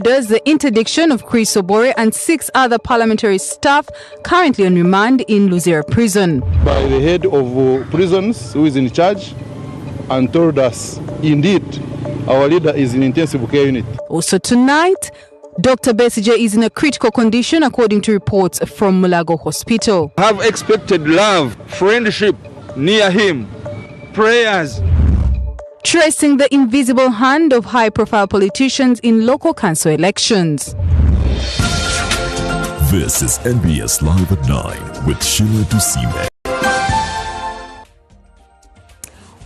orders the interdiction of Chris Obore and 6 other parliamentary staff currently on remand in Luzira prison. By the head of prisons who is in charge and told us, indeed, our leader is in intensive care unit. Also tonight, Dr. Besigye is in a critical condition according to reports from Mulago Hospital. Have expected love, friendship near him, prayers. Tracing the invisible hand of high-profile politicians in local council elections. This is NBS Live at 9 with Sheila Dusime.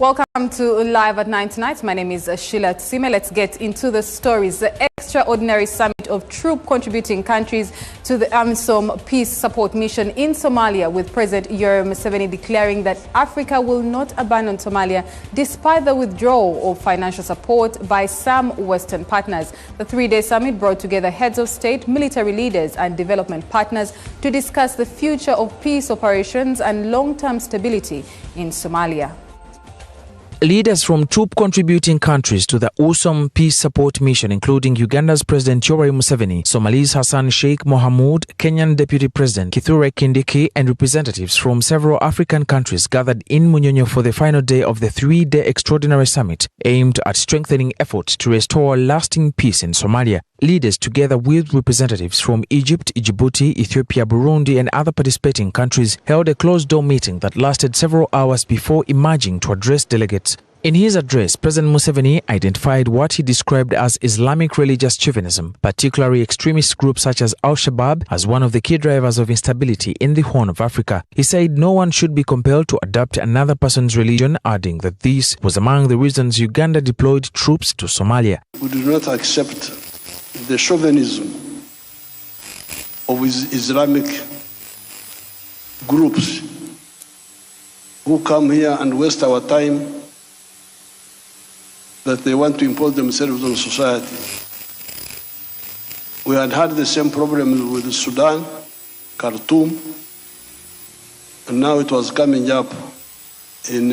Welcome to Live at 9 tonight. My name is Sheila Dusime. Let's get into the stories. The extraordinary summit of troop contributing countries to the AMISOM peace support mission in Somalia, with President Yoweri Museveni declaring that Africa will not abandon Somalia despite the withdrawal of financial support by some Western partners. The 3-day summit brought together heads of state, military leaders and development partners to discuss the future of peace operations and long-term stability in Somalia. Leaders from troop-contributing countries to the AMISOM peace support mission, including Uganda's President Yoweri Museveni, Somali's Hassan Sheikh Mohamud, Kenyan Deputy President Kithure Kindiki, and representatives from several African countries gathered in Munyonyo for the final day of the 3-day extraordinary summit aimed at strengthening efforts to restore lasting peace in Somalia. Leaders, together with representatives from Egypt, Djibouti, Ethiopia, Burundi, and other participating countries, held a closed-door meeting that lasted several hours before emerging to address delegates. In his address, President Museveni identified what he described as Islamic religious chauvinism, particularly extremist groups such as Al-Shabaab, as one of the key drivers of instability in the Horn of Africa. He said no one should be compelled to adopt another person's religion, adding that this was among the reasons Uganda deployed troops to Somalia. We do not accept the chauvinism of Islamic groups who come here and waste our time, that they want to impose themselves on society. We had the same problem with Sudan, Khartoum, and now it was coming up in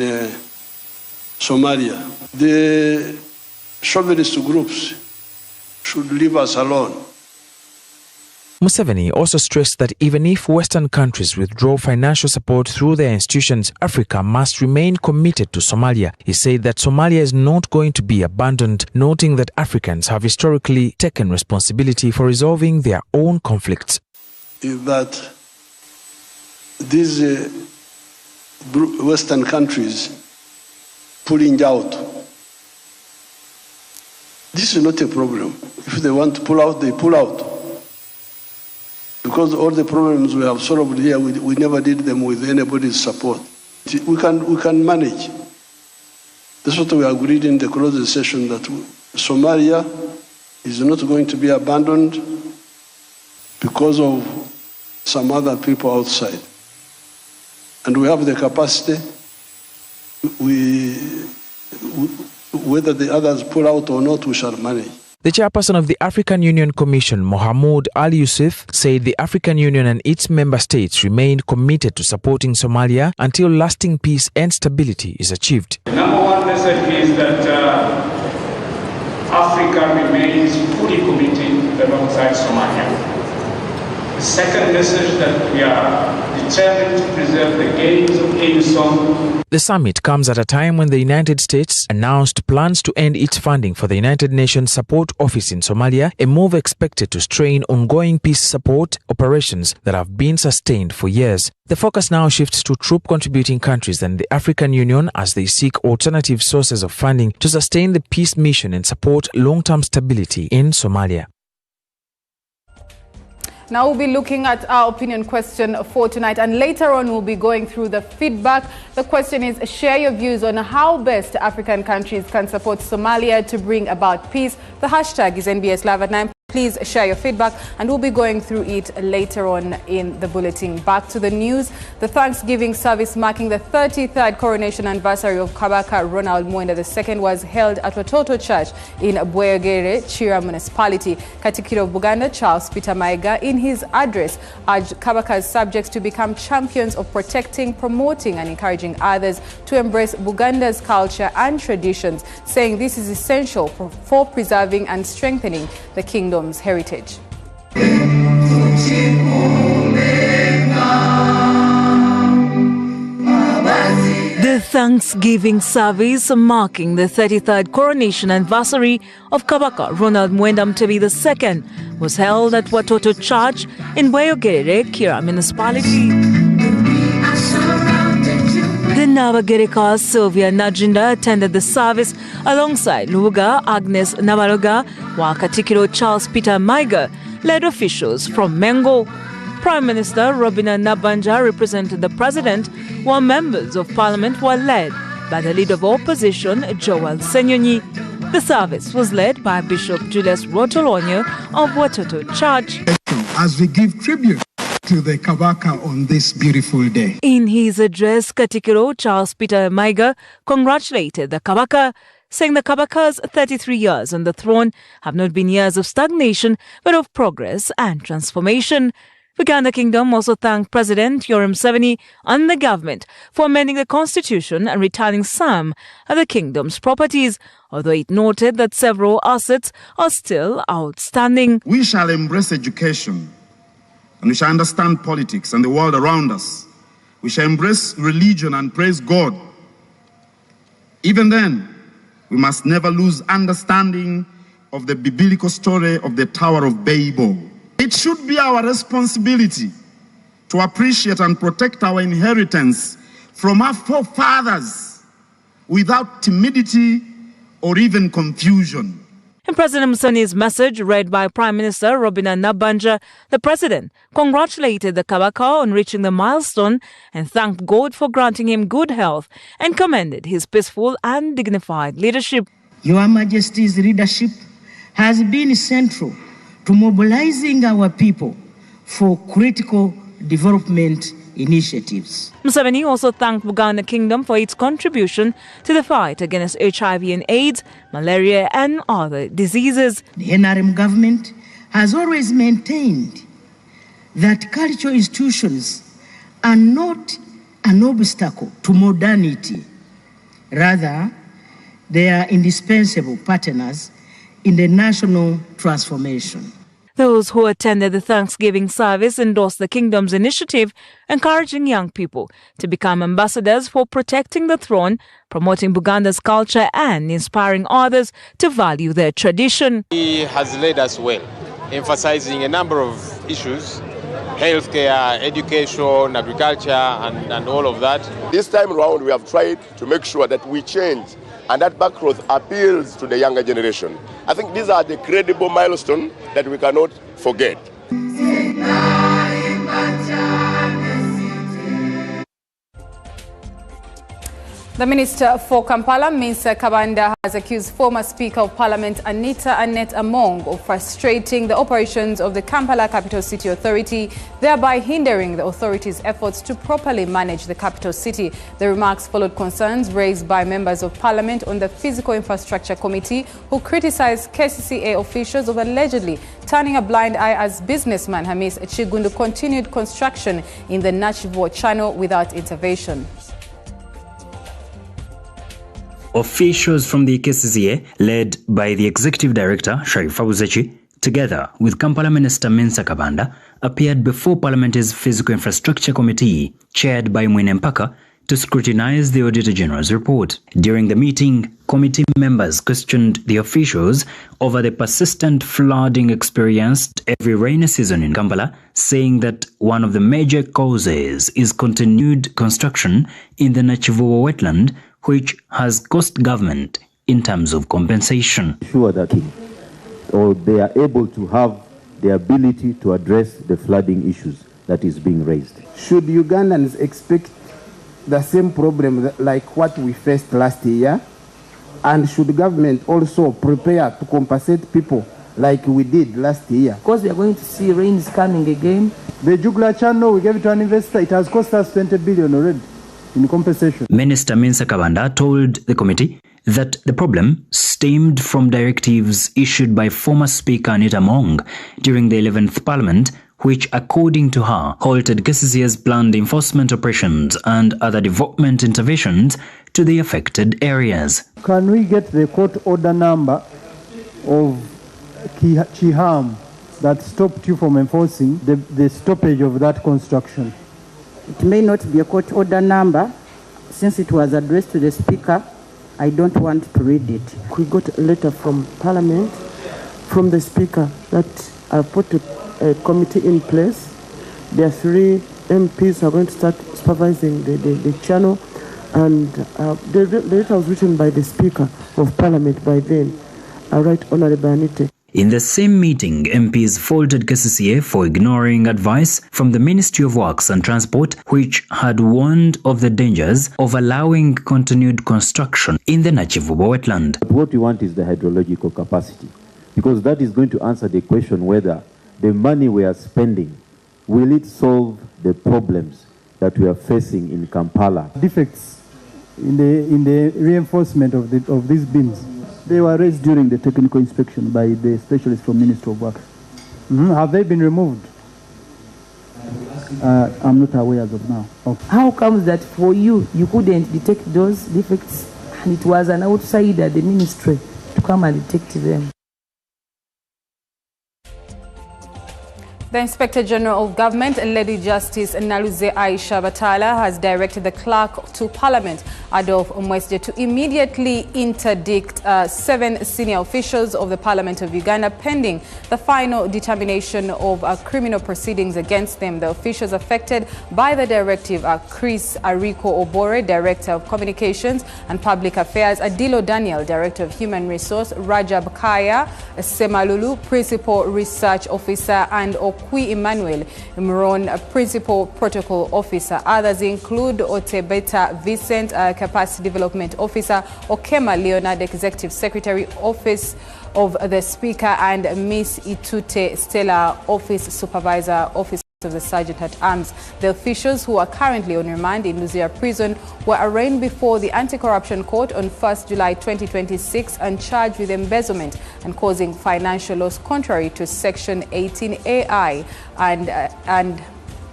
Somalia. The chauvinist groups should leave us alone. Museveni also stressed that even if Western countries withdraw financial support through their institutions, Africa must remain committed to Somalia. He said that Somalia is not going to be abandoned, noting that Africans have historically taken responsibility for resolving their own conflicts. Is that these Western countries pulling out, this is not a problem. If they want to pull out, they pull out. Because all the problems we have solved here, we never did them with anybody's support. We can manage. That's what we agreed in the closed session, that Somalia is not going to be abandoned because of some other people outside. And we have the capacity. Whether the others pull out or not, we shall manage. The chairperson of the African Union Commission, Mohamed Ali Yusuf, said the African Union and its member states remained committed to supporting Somalia until lasting peace and stability is achieved. The number one message is that Africa remains fully committed alongside Somalia. The second message, that we are determined to preserve the gains of AMISOM. The summit comes at a time when the United States announced plans to end its funding for the United Nations Support Office in Somalia, a move expected to strain ongoing peace support operations that have been sustained for years. The focus now shifts to troop-contributing countries and the African Union as they seek alternative sources of funding to sustain the peace mission and support long-term stability in Somalia. Now we'll be looking at our opinion question for tonight, and later on we'll be going through the feedback. The question is, share your views on how best African countries can support Somalia to bring about peace. The hashtag is NBS Live at 9. Please share your feedback and we'll be going through it later on in the bulletin. Back to the news. The Thanksgiving service marking the 33rd coronation anniversary of Kabaka Ronald Muwenda II was held at Watoto Church in Bwegere, Chira Municipality. Katikiro of Buganda, Charles Peter Mayiga, in his address, urged Kabaka's subjects to become champions of protecting, promoting and encouraging others to embrace Buganda's culture and traditions, saying this is essential for preserving and strengthening the kingdom kingdom's heritage. The Thanksgiving service marking the 33rd coronation anniversary of Kabaka Ronald Mwenda Mutebi II was held at Watoto Church in Bweyogerere, Kira municipality. The Nabagereka Sylvia Najinda attended the service alongside Luga Agnes Navaroga, while Katikiro Charles Peter Maiga led officials from Mengo. Prime Minister Robina Nabanja represented the President, while members of Parliament were led by the Leader of Opposition, Joel Senyonyi. The service was led by Bishop Julius Rotolonyo of Watoto Church. As we give tribute to the Kabaka on this beautiful day. In his address, Katikiro Charles Peter Maiga congratulated the Kabaka, saying the Kabaka's 33 years on the throne have not been years of stagnation, but of progress and transformation. Uganda Kingdom also thanked President Yoweri Museveni and the government for amending the constitution and returning some of the kingdom's properties, although it noted that several assets are still outstanding. We shall embrace education, and we shall understand politics and the world around us. We shall embrace religion and praise God. Even then, we must never lose understanding of the biblical story of the Tower of Babel. It should be our responsibility to appreciate and protect our inheritance from our forefathers without timidity or even confusion. In President Museveni's message, read by Prime Minister Robina Nabanja, the President congratulated the Kabaka on reaching the milestone and thanked God for granting him good health and commended his peaceful and dignified leadership. Your Majesty's leadership has been central to mobilizing our people for critical development initiatives. Museveni also thanked Uganda Kingdom for its contribution to the fight against HIV and AIDS, malaria and other diseases. The NRM government has always maintained that cultural institutions are not an obstacle to modernity. Rather, they are indispensable partners in the national transformation. Those who attended the Thanksgiving service endorsed the Kingdom's initiative, encouraging young people to become ambassadors for protecting the throne, promoting Buganda's culture and inspiring others to value their tradition. He has led us well, emphasizing a number of issues: healthcare, education, agriculture, and all of that. This time around, we have tried to make sure that we change and that backgrowth appeals to the younger generation. I think these are the credible milestones that we cannot forget. The Minister for Kampala, Ms. Kabanda, has accused former Speaker of Parliament Anita Annette Among of frustrating the operations of the Kampala Capital City Authority, thereby hindering the authority's efforts to properly manage the capital city. The remarks followed concerns raised by members of Parliament on the Physical Infrastructure Committee, who criticized KCCA officials of allegedly turning a blind eye as businessman Hamis Chigundu continued construction in the Nachivo Channel without intervention. Officials from the KCCA, led by the Executive Director, Sharif Abuzechi, together with Kampala Minister Mensa Kabanda, appeared before Parliament's Physical Infrastructure Committee, chaired by Mwine Mpaka, to scrutinize the Auditor General's report. During the meeting, committee members questioned the officials over the persistent flooding experienced every rainy season in Kampala, saying that one of the major causes is continued construction in the Nachivuo wetland, which has cost government in terms of compensation. Sure that or they are able to have the ability to address the flooding issues that is being raised. Should Ugandans expect the same problem like what we faced last year? And should government also prepare to compensate people like we did last year? Because we are going to see rains coming again. The Jugla Channel, we gave it to an investor, it has cost us 20 billion already in compensation. Minister Mensa Kabanda told the committee that the problem stemmed from directives issued by former Speaker Anita Among during the 11th Parliament, which, according to her, halted KCCA's planned enforcement operations and other development interventions to the affected areas. Can we get the court order number of key harm that stopped you from enforcing the stoppage of that construction? It may not be a court order number. Since it was addressed to the Speaker, I don't want to read it. We got a letter from Parliament, from the Speaker, that I put a committee in place. There are 3 MPs who are going to start supervising the channel, and the letter was written by the Speaker of Parliament by then, Right Honourable Anite. In the same meeting, MPs faulted KCCA for ignoring advice from the Ministry of Works and Transport, which had warned of the dangers of allowing continued construction in the Nachivubo wetland. But what we want is the hydrological capacity, because that is going to answer the question whether the money we are spending, will it solve the problems that we are facing in Kampala? Defects in the reinforcement of these beams. They were raised during the technical inspection by the specialists from Ministry of Works. Have they been removed? I'm not aware as of now. Okay. How comes that for you couldn't detect those defects, and it was an outsider, the ministry, to come and detect them? The Inspector General of Government, Lady Justice Naluze Aisha Batala, has directed the Clerk to Parliament, Adolf Umwesje, to immediately interdict 7 senior officials of the Parliament of Uganda pending the final determination of criminal proceedings against them. The officials affected by the directive are Chris Ariko Obore, Director of Communications and Public Affairs, Adilo Daniel, Director of Human Resource, Rajab Kaya Semalulu, Principal Research Officer, and Okwi Emmanuel Imron, Principal Protocol Officer. Others include Otebeta Vincent, Capacity Development Officer, Okema Leonard, Executive Secretary, Office of the Speaker, and Miss Itute Stella, Office Supervisor, Office of the Sergeant at Arms. The officials, who are currently on remand in Luzira Prison, were arraigned before the Anti-Corruption Court on 1st July 2026 and charged with embezzlement and causing financial loss contrary to Section 18AI and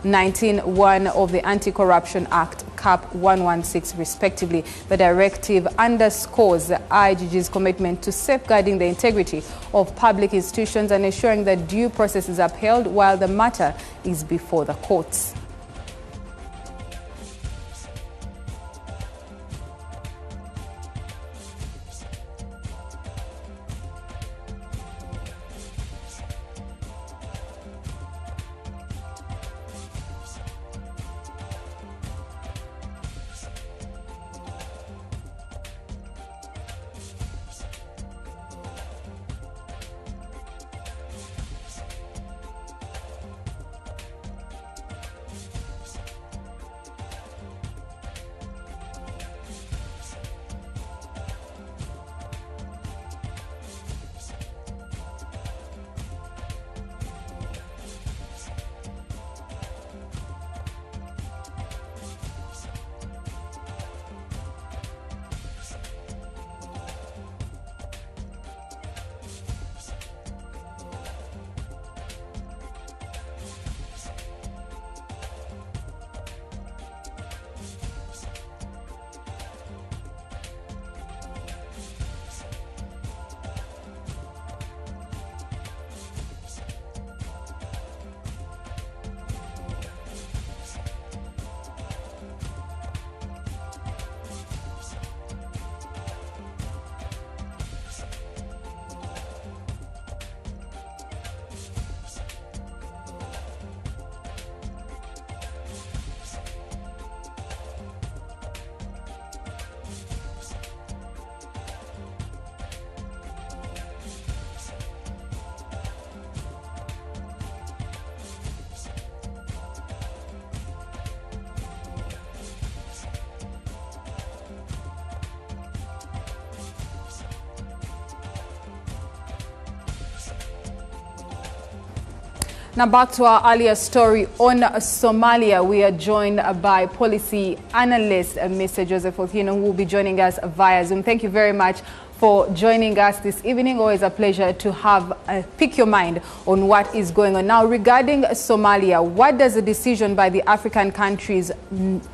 19(1) of the Anti-Corruption Act, Cap 116, respectively. The directive underscores the IGG's commitment to safeguarding the integrity of public institutions and ensuring that due process is upheld while the matter is before the courts. Now back to our earlier story on Somalia. We are joined by policy analyst Mr. Joseph Othino, who will be joining us via Zoom. Thank you very much for joining us this evening. Always a pleasure to have pick your mind on what is going on. Now, regarding Somalia, what does the decision by the African countries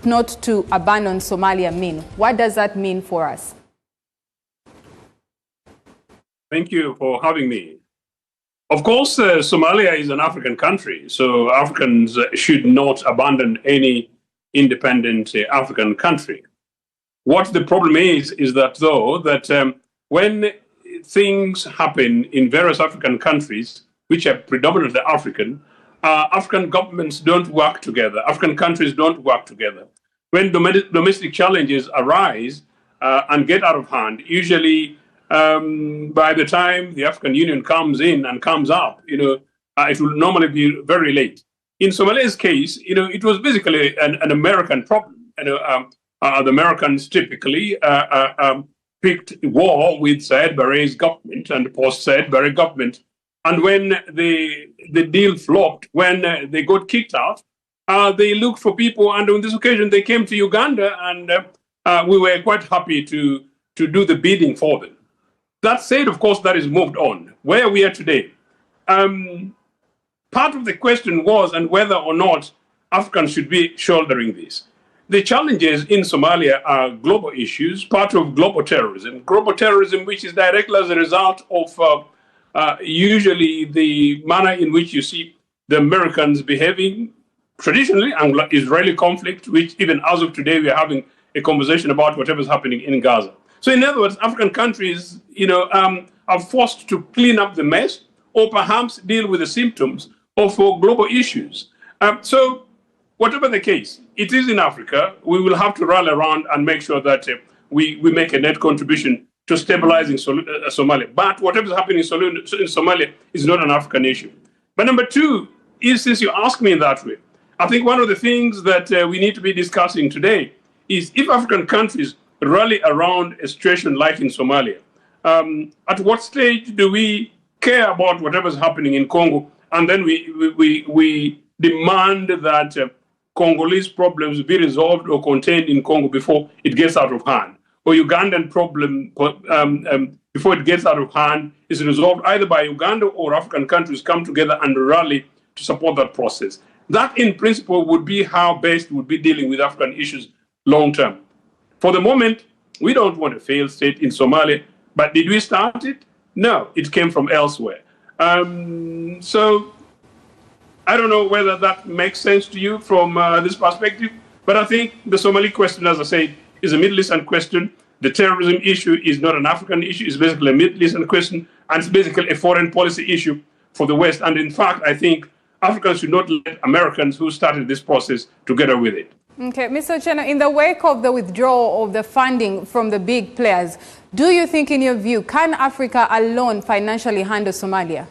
not to abandon Somalia mean? What does that mean for us? Thank you for having me. Of course, Somalia is an African country, so Africans should not abandon any independent African country. What the problem is that, though, that when things happen in various African countries, which are predominantly African, African governments don't work together. African countries don't work together. When domestic challenges arise and get out of hand, usually by the time the African Union comes in and comes up, it will normally be very late. In Somalia's case, it was basically an American problem. The Americans typically picked war with Said Barre's government and post-Said Barre government. And when the deal flopped, when they got kicked out, they looked for people. And on this occasion, they came to Uganda, and we were quite happy to do the bidding for them. That said, of course, that is moved on. Where we are today, part of the question was and whether or not Africans should be shouldering this. The challenges in Somalia are global issues, part of global terrorism, which is directly as a result of usually the manner in which you see the Americans behaving traditionally, Anglo-Israeli conflict, which even as of today, we are having a conversation about whatever's happening in Gaza. So in other words, African countries, are forced to clean up the mess or perhaps deal with the symptoms of global issues. So whatever the case, it is in Africa, we will have to rally around and make sure that we make a net contribution to stabilizing Somalia. But whatever is happening in Somalia is not an African issue. But number two is, since you ask me in that way, I think one of the things that we need to be discussing today is if African countries rally around a situation like in Somalia, at what stage do we care about whatever is happening in Congo, and then we demand that Congolese problems be resolved or contained in Congo before it gets out of hand, or Ugandan problem before it gets out of hand is resolved either by Uganda or African countries come together and rally to support that process. That, in principle, would be how best would be dealing with African issues long term. For the moment, we don't want a failed state in Somalia, but did we start it? No, it came from elsewhere. So I don't know whether that makes sense to you from this perspective, but I think the Somali question, as I said, is a Middle Eastern question. The terrorism issue is not an African issue. It's basically a Middle Eastern question, and it's basically a foreign policy issue for the West. And in fact, I think Africans should not let Americans who started this process together with it. Okay, Mr. Otieno, in the wake of the withdrawal of the funding from the big players, do you think, in your view, can Africa alone financially handle Somalia?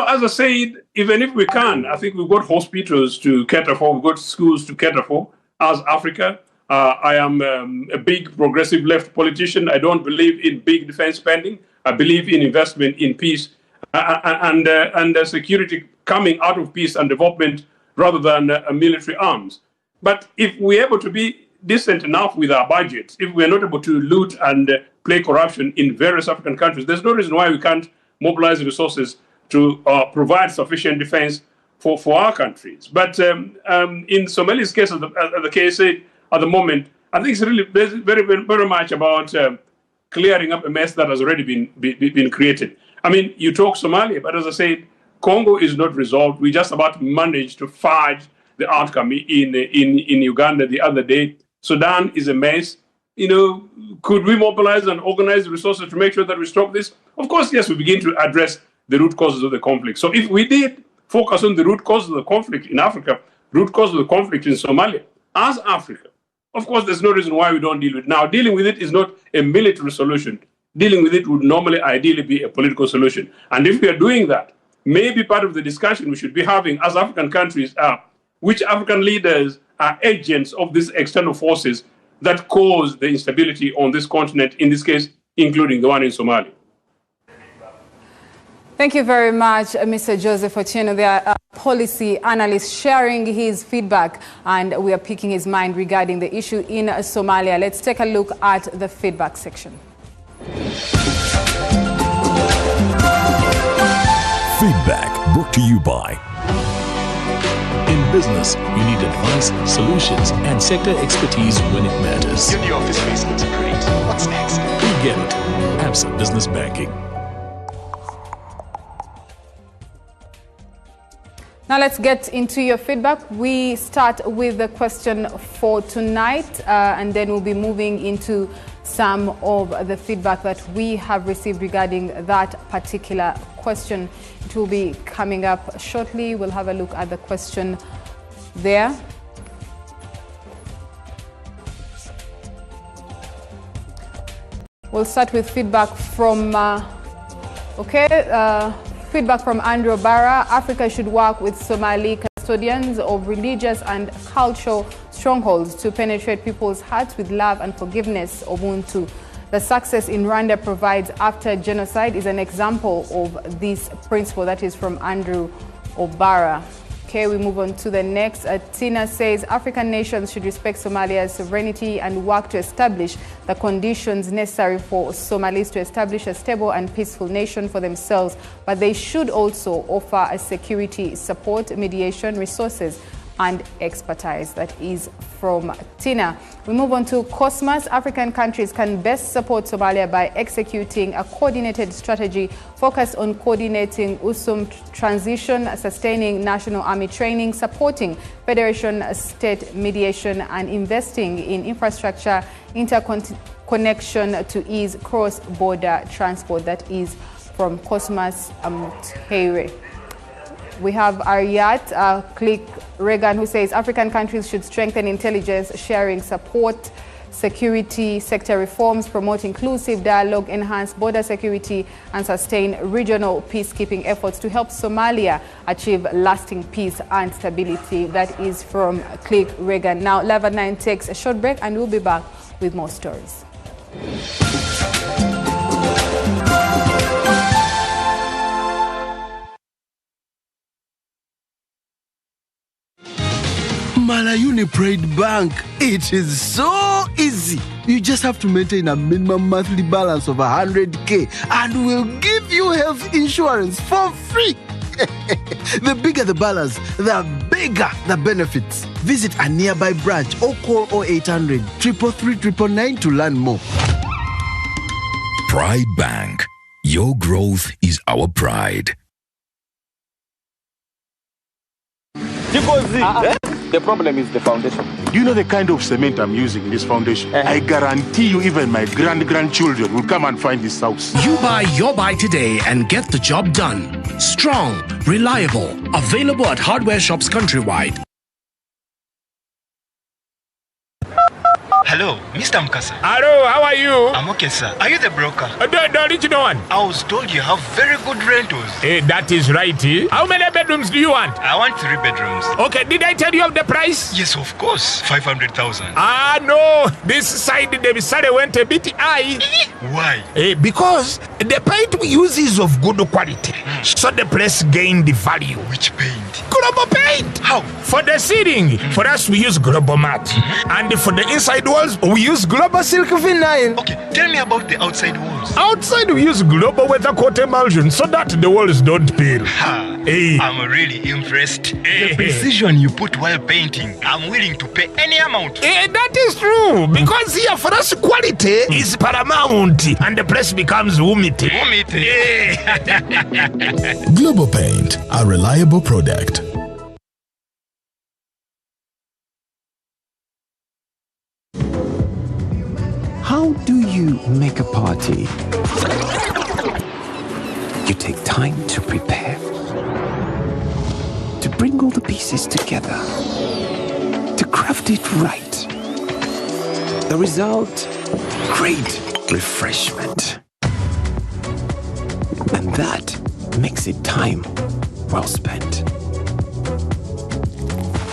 As I said, even if we can, I think we've got hospitals to cater for, we've got schools to cater for as Africa. I am a big progressive left politician. I don't believe in big defense spending. I believe in investment in peace and security coming out of peace and development rather than military arms. But if we're able to be decent enough with our budgets, if we're not able to loot and play corruption in various African countries, there's no reason why we can't mobilize resources to provide sufficient defense for our countries. But in Somalia's case, as the KSA at the moment, I think it's really very much about clearing up a mess that has already been created. I mean, you talk Somalia, but as I said, Congo is not resolved. We just about managed to fight the outcome in Uganda the other day. Sudan is a mess. Could we mobilize and organize resources to make sure that we stop this? Of course, yes, we begin to address the root causes of the conflict. So if we did focus on the root causes of the conflict in Africa, root causes of the conflict in Somalia, as Africa, of course, there's no reason why we don't deal with it. Now, dealing with it is not a military solution. Dealing with it would normally, ideally, be a political solution. And if we are doing that, maybe part of the discussion we should be having as African countries are which African leaders are agents of these external forces that cause the instability on this continent, in this case, including the one in Somalia. Thank you very much, Mr. Joseph Otieno, the policy analyst, sharing his feedback, and we are picking his mind regarding the issue in Somalia. Let's take a look at the feedback section. Feedback brought to you by. In business, you need advice, solutions, and sector expertise when it matters. Your new office space looks great. What's next? get it. Absa Business Banking. Now let's get into your feedback. We start with the question for tonight, and then we'll be moving into some of the feedback that we have received regarding that particular question. It will be coming up shortly. We'll have a look at the question there. We'll start with feedback from, feedback from Andrew Barra. Africa should work with Somali custodians of religious and cultural strongholds to penetrate people's hearts with love and forgiveness. Ubuntu. The success in Rwanda provides after genocide is an example of this principle. That is from Andrew Obara. Okay, we move on to the next. Tina says African nations should respect Somalia's sovereignty and work to establish the conditions necessary for Somalis to establish a stable and peaceful nation for themselves. But they should also offer a security support, mediation, resources, and expertise. That is from Tina. We move on to Cosmas. African countries can best support Somalia by executing a coordinated strategy focused on coordinating USUM transition, sustaining national army training, supporting federation state mediation, and investing in infrastructure interconnection to ease cross-border transport. That is from Cosmas Teire. We have Ariat Click Reagan, who says African countries should strengthen intelligence sharing, support security sector reforms, promote inclusive dialogue, enhance border security, and sustain regional peacekeeping efforts to help Somalia achieve lasting peace and stability. That is from Click Reagan. Now, Live at 9 takes a short break, and we'll be back with more stories. Malayuni Pride Bank. It is so easy. You just have to maintain a minimum monthly balance of 100K and we'll give you health insurance for free. The bigger the balance, the bigger the benefits. Visit a nearby branch or call 0800 333 999 to learn more. Pride Bank. Your growth is our pride. The problem is the foundation. Do you know the kind of cement I'm using in this foundation? I guarantee you even my grandchildren will come and find this house. You buy your buy today and get the job done. Strong, reliable, available at hardware shops countrywide. Hello, Mr. Mkasa. Hello, how are you? I'm okay, sir. Are you the broker? The original one. I was told you have very good rentals. That is right. How many bedrooms do you want? I want 3 bedrooms. Okay, did I tell you of the price? Yes, of course. 500,000. No. This side, the salary went a bit high. Why? Because the paint we use is of good quality. So the place gained the value. Which paint? Global paint. How? For the ceiling, for us we use Global Mat. And for the inside walls, we use Global Silk Vinyl. Okay, tell me about the outside walls. Outside we use Global Weather Coat Emulsion so that the walls don't peel. I'm really impressed. The precision you put while painting, I'm willing to pay any amount. That is true, because here for us quality is paramount and the place becomes humidity. Global Paint, a reliable product. How do you make a party? You take time to prepare, to bring all the pieces together, to craft it right. The result, great refreshment. And that makes it time well spent.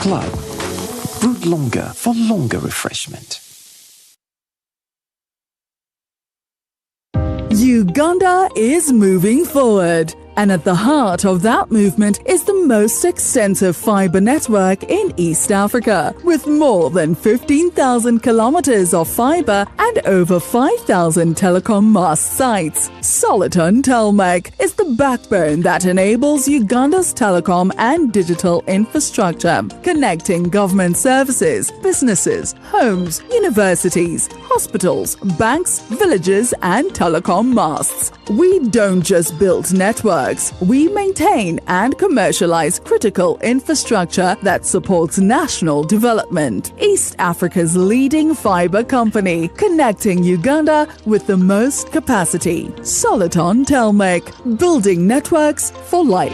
Club, brewed longer for longer refreshment. Uganda is moving forward. And at the heart of that movement is the most extensive fiber network in East Africa, with more than 15,000 kilometers of fiber and over 5,000 telecom mast sites. Soliton Telmec is the backbone that enables Uganda's telecom and digital infrastructure, connecting government services, businesses, homes, universities, hospitals, banks, villages, and telecom masts. We don't just build networks, we maintain and commercialize critical infrastructure that supports national development. East Africa's leading fiber company, connecting Uganda with the most capacity. Soliton Telmec, building networks for life.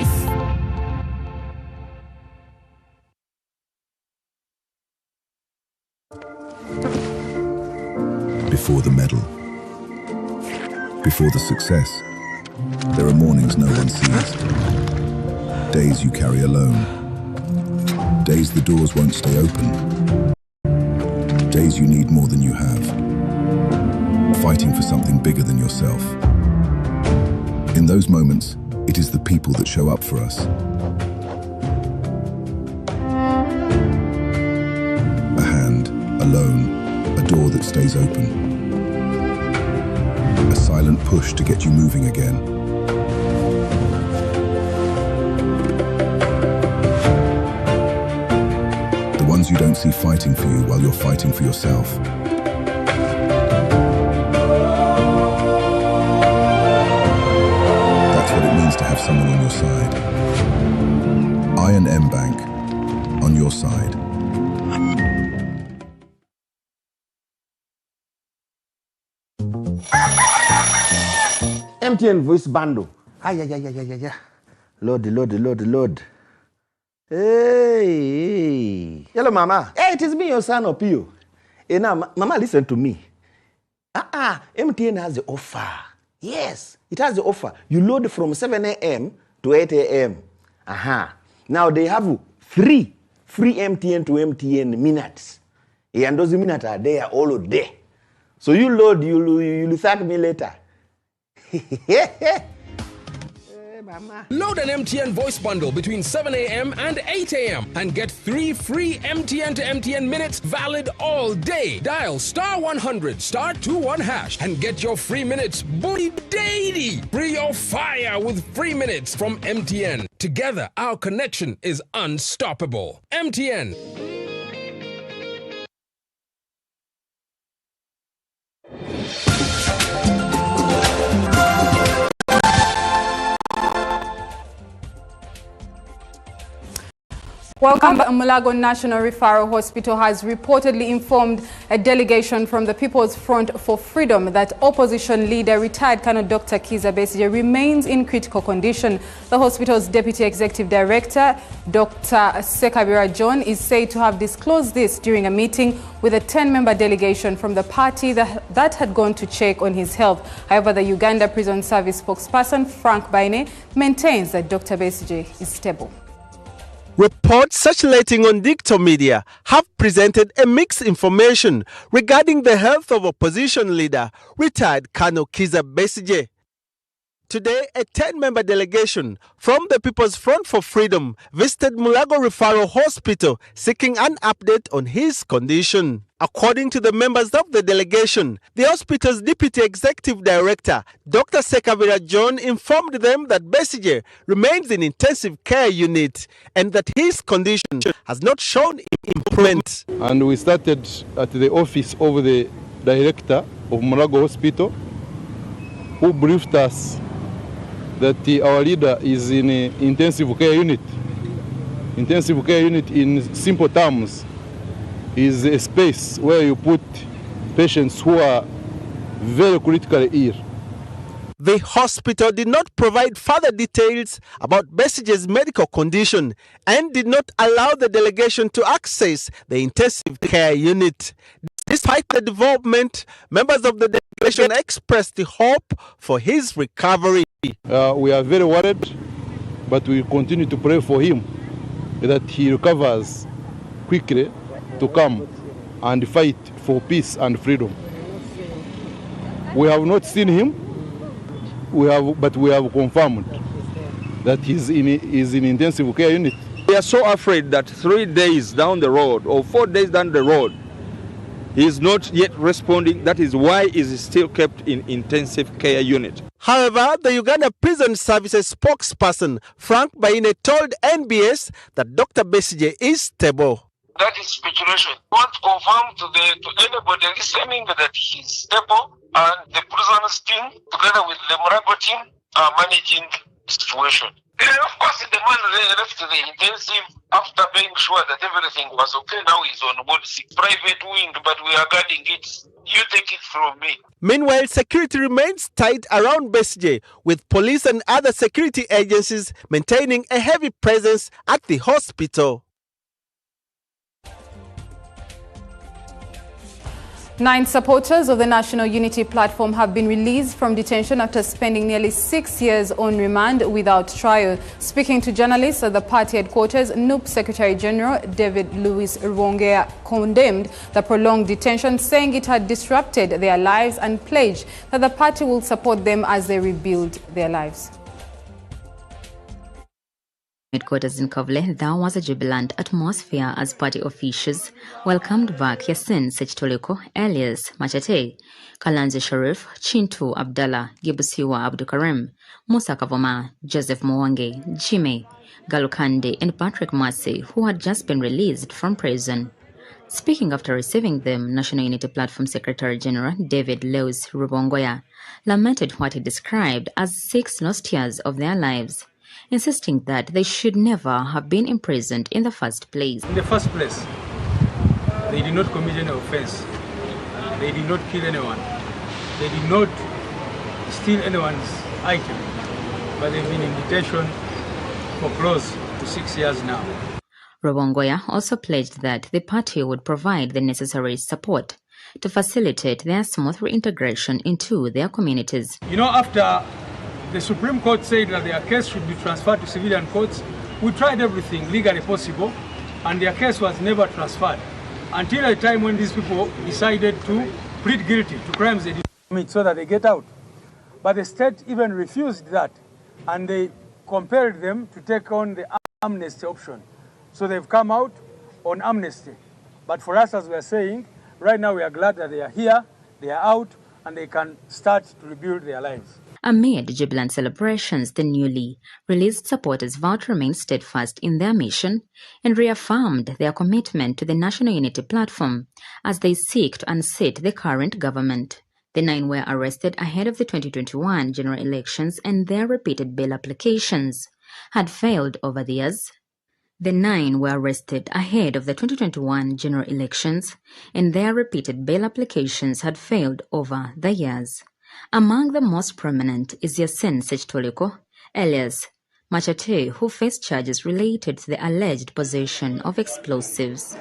Before the medal, before the success, there are mornings no one sees. Days you carry alone. Days the doors won't stay open. Days you need more than you have. Fighting for something bigger than yourself. In those moments, it is the people that show up for us. A hand, a loan, a door that stays open. A silent push to get you moving again. The ones you don't see fighting for you while you're fighting for yourself. That's what it means to have someone on your side. I&M Bank, on your side. MTN voice bundle. Yeah. Load. Hey. Hello, Mama. Hey, it is me, your son, Opio. Hey, now, Mama, listen to me. MTN has the offer. Yes, it has the offer. You load from 7 a.m. to 8 a.m. Now, they have free MTN to MTN minutes. And those minutes are there all day. So you load, you'll thank me later. Load an MTN voice bundle between 7 a.m. and 8 a.m. and get 3 free MTN to MTN minutes valid all day. Dial *100 *21# and get your free minutes bully daily. Free your fire with free minutes from MTN. Together, our connection is unstoppable. MTN. Welcome. Mulago National Referral Hospital has reportedly informed a delegation from the People's Front for Freedom that opposition leader retired Colonel Dr. Kizza Besigye remains in critical condition. The hospital's Deputy Executive Director, Dr. Sekabira John, is said to have disclosed this during a meeting with a 10-member delegation from the party that had gone to check on his health. However, the Uganda Prison Service spokesperson, Frank Baine, maintains that Dr. Besigye is stable. Reports circulating on digital media have presented a mixed information regarding the health of opposition leader, retired Colonel Kizza Besigye. Today, a 10-member delegation from the People's Front for Freedom visited Mulago Referral Hospital seeking an update on his condition. According to the members of the delegation, the hospital's Deputy Executive Director, Dr. Sekabira John, informed them that Besigye remains in intensive care unit and that his condition has not shown improvement. And we started at the office of the director of Mulago Hospital, who briefed us that our leader is in an intensive care unit. Intensive care unit, in simple terms, is a space where you put patients who are very critically ill. The hospital did not provide further details about Besigye's medical condition and did not allow the delegation to access the intensive care unit. Despite the development, members of the delegation expressed the hope for his recovery. We are very worried, but we continue to pray for him that he recovers quickly to come and fight for peace and freedom. We have not seen him, but we have confirmed that is in intensive care unit. We are so afraid that 3 days down the road or 4 days down the road, he is not yet responding. That is why he is still kept in intensive care unit. However, the Uganda Prison Services spokesperson Frank Baine told NBS that Dr. Besigye is stable. That is speculation. We want to confirm to anybody listening that he's stable, and the prisoners team, together with the Murago team, are managing the situation. And of course, the man left the intensive after being sure that everything was okay. Now he's on board 6 private wing, but we are guarding it. You take it from me. Meanwhile, security remains tight around Besigye, with police and other security agencies maintaining a heavy presence at the hospital. 9 supporters of the National Unity Platform have been released from detention after spending nearly 6 years on remand without trial. Speaking to journalists at the party headquarters, NUP Secretary General David Louis Rwongea condemned the prolonged detention, saying it had disrupted their lives, and pledged that the party will support them as they rebuild their lives. Headquarters in Kovle, there was a jubilant atmosphere as party officials welcomed back Yasin Sechtoliko, alias Machate, Kalanzi Sharif, Chintu Abdallah, Gibusiwa Abdukarim, Musa Kavoma, Joseph Mwangi, Jime, Galukande, and Patrick Masi, who had just been released from prison. Speaking after receiving them, National Unity Platform Secretary General David Louis Rwongea lamented what he described as 6 lost years of their lives, insisting that they should never have been imprisoned in the first place. In the first place, they did not commit any offense. They did not kill anyone. They did not steal anyone's item. But they've been in detention for close to 6 years now. Rwongea also pledged that the party would provide the necessary support to facilitate their smooth reintegration into their communities. You know, after the Supreme Court said that their case should be transferred to civilian courts, we tried everything legally possible, and their case was never transferred until a time when these people decided to plead guilty to crimes they did commit so that they get out. But the state even refused that, and they compelled them to take on the amnesty option. So they've come out on amnesty. But for us, as we are saying, right now we are glad that they are here, they are out, and they can start to rebuild their lives. Amid jubilant celebrations, the newly released supporters vowed to remain steadfast in their mission and reaffirmed their commitment to the National Unity Platform as they seek to unseat the current government. The 9 were arrested ahead of the 2021 general elections, and their repeated bail applications had failed over the years. The 9 were arrested ahead of the 2021 general elections, and their repeated bail applications had failed over the years. Among the most prominent is Yasin Sechtoliko, alias Machate, who faced charges related to the alleged possession of explosives.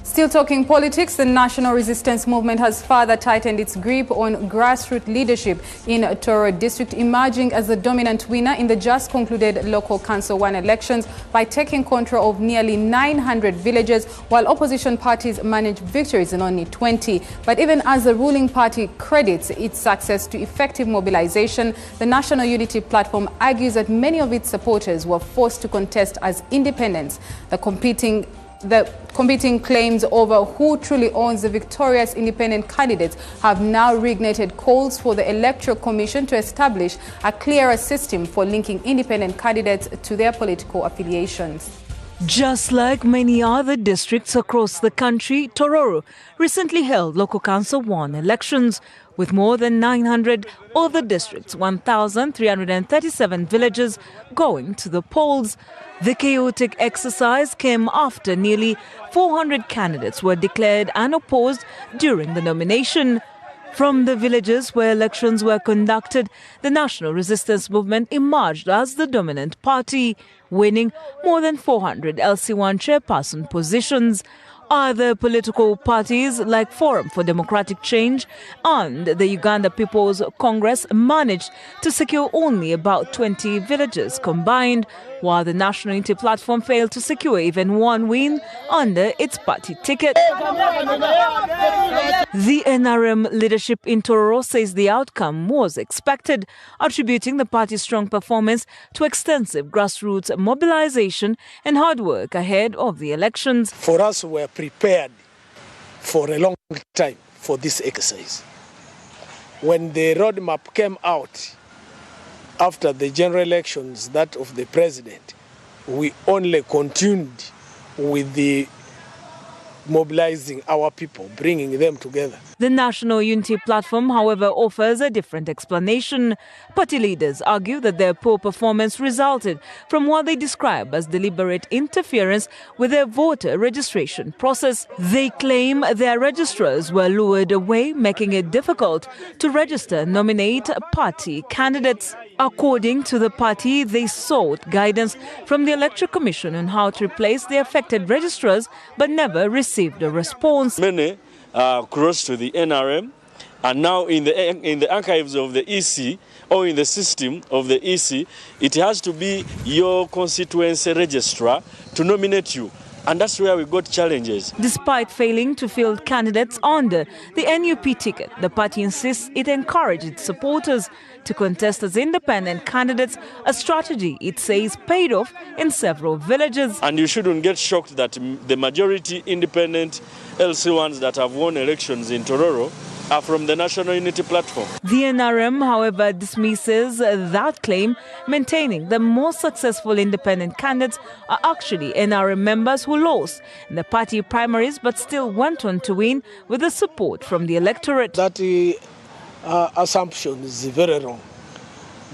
Still talking politics, the National Resistance Movement has further tightened its grip on grassroots leadership in Toro District, emerging as the dominant winner in the just concluded Local Council 1 elections by taking control of nearly 900 villages, while opposition parties managed victories in only 20. But even as the ruling party credits its success to effective mobilization, the National Unity Platform argues that many of its supporters were forced to contest as independents. The competing claims over who truly owns the victorious independent candidates have now reignited calls for the Electoral Commission to establish a clearer system for linking independent candidates to their political affiliations. Just like many other districts across the country, Tororo recently held Local Council 1 elections, with more than 900 other districts, 1,337 villages going to the polls. The chaotic exercise came after nearly 400 candidates were declared unopposed during the nomination. From the villages where elections were conducted, the National Resistance Movement emerged as the dominant party, winning more than 400 LC1 chairperson positions. Other political parties like Forum for Democratic Change and the Uganda People's Congress managed to secure only about 20 villages combined, while the National Unity Platform failed to secure even one win under its party ticket. The NRM leadership in Tororo says the outcome was expected, attributing the party's strong performance to extensive grassroots mobilization and hard work ahead of the elections. For us, we were prepared for a long time for this exercise. When the roadmap came out after the general elections, that of the president, we only continued with the mobilizing our people, bringing them together. The National Unity Platform, however, offers a different explanation. Party leaders argue that their poor performance resulted from what they describe as deliberate interference with their voter registration process. They claim their registrars were lured away, making it difficult to register and nominate party candidates. According to the party, they sought guidance from the Electoral Commission on how to replace the affected registrars, but never received a response. Many crossed to the NRM, and now in the archives of the EC or in the system of the EC, it has to be your constituency registrar to nominate you. And that's where we got challenges. Despite failing to field candidates under the NUP ticket, the party insists it encouraged its supporters to contest as independent candidates, a strategy it says paid off in several villages. And you shouldn't get shocked that the majority independent LC ones that have won elections in Tororo are from the National Unity Platform. The NRM, however, dismisses that claim, maintaining the most successful independent candidates are actually NRM members who lost in the party primaries but still went on to win with the support from the electorate. That assumption is very wrong.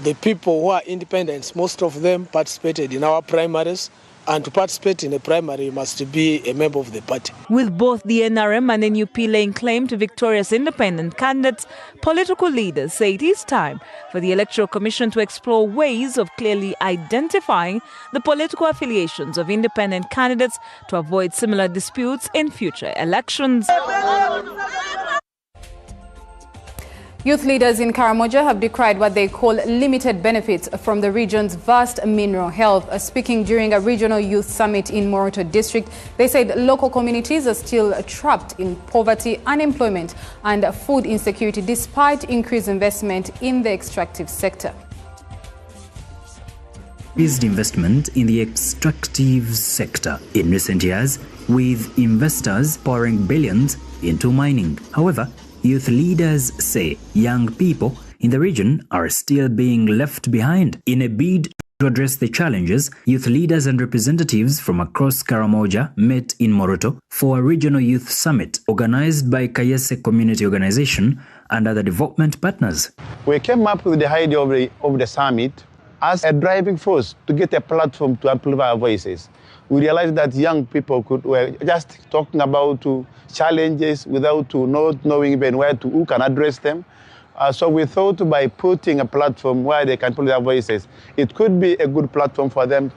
The people who are independents, most of them participated in our primaries, and to participate in a primary, you must be a member of the party. With both the NRM and NUP laying claim to victorious independent candidates, political leaders say it is time for the Electoral Commission to explore ways of clearly identifying the political affiliations of independent candidates to avoid similar disputes in future elections. Youth leaders in Karamoja have decried what they call limited benefits from the region's vast mineral health. Speaking during a regional youth summit in Moroto district, they said local communities are still trapped in poverty, unemployment and food insecurity despite increased investment in the extractive sector. Increased investment in the extractive sector in recent years, with investors pouring billions into mining. However, youth leaders say young people in the region are still being left behind. In a bid to address the challenges, youth leaders and representatives from across Karamoja met in Moroto for a regional youth summit organized by Kayese Community Organization and other development partners. We came up with the idea of the summit as a driving force to get a platform to amplify our voices. We realized that young people were just talking about challenges without not knowing even who can address them. So we thought by putting a platform where they can put their voices, it could be a good platform for them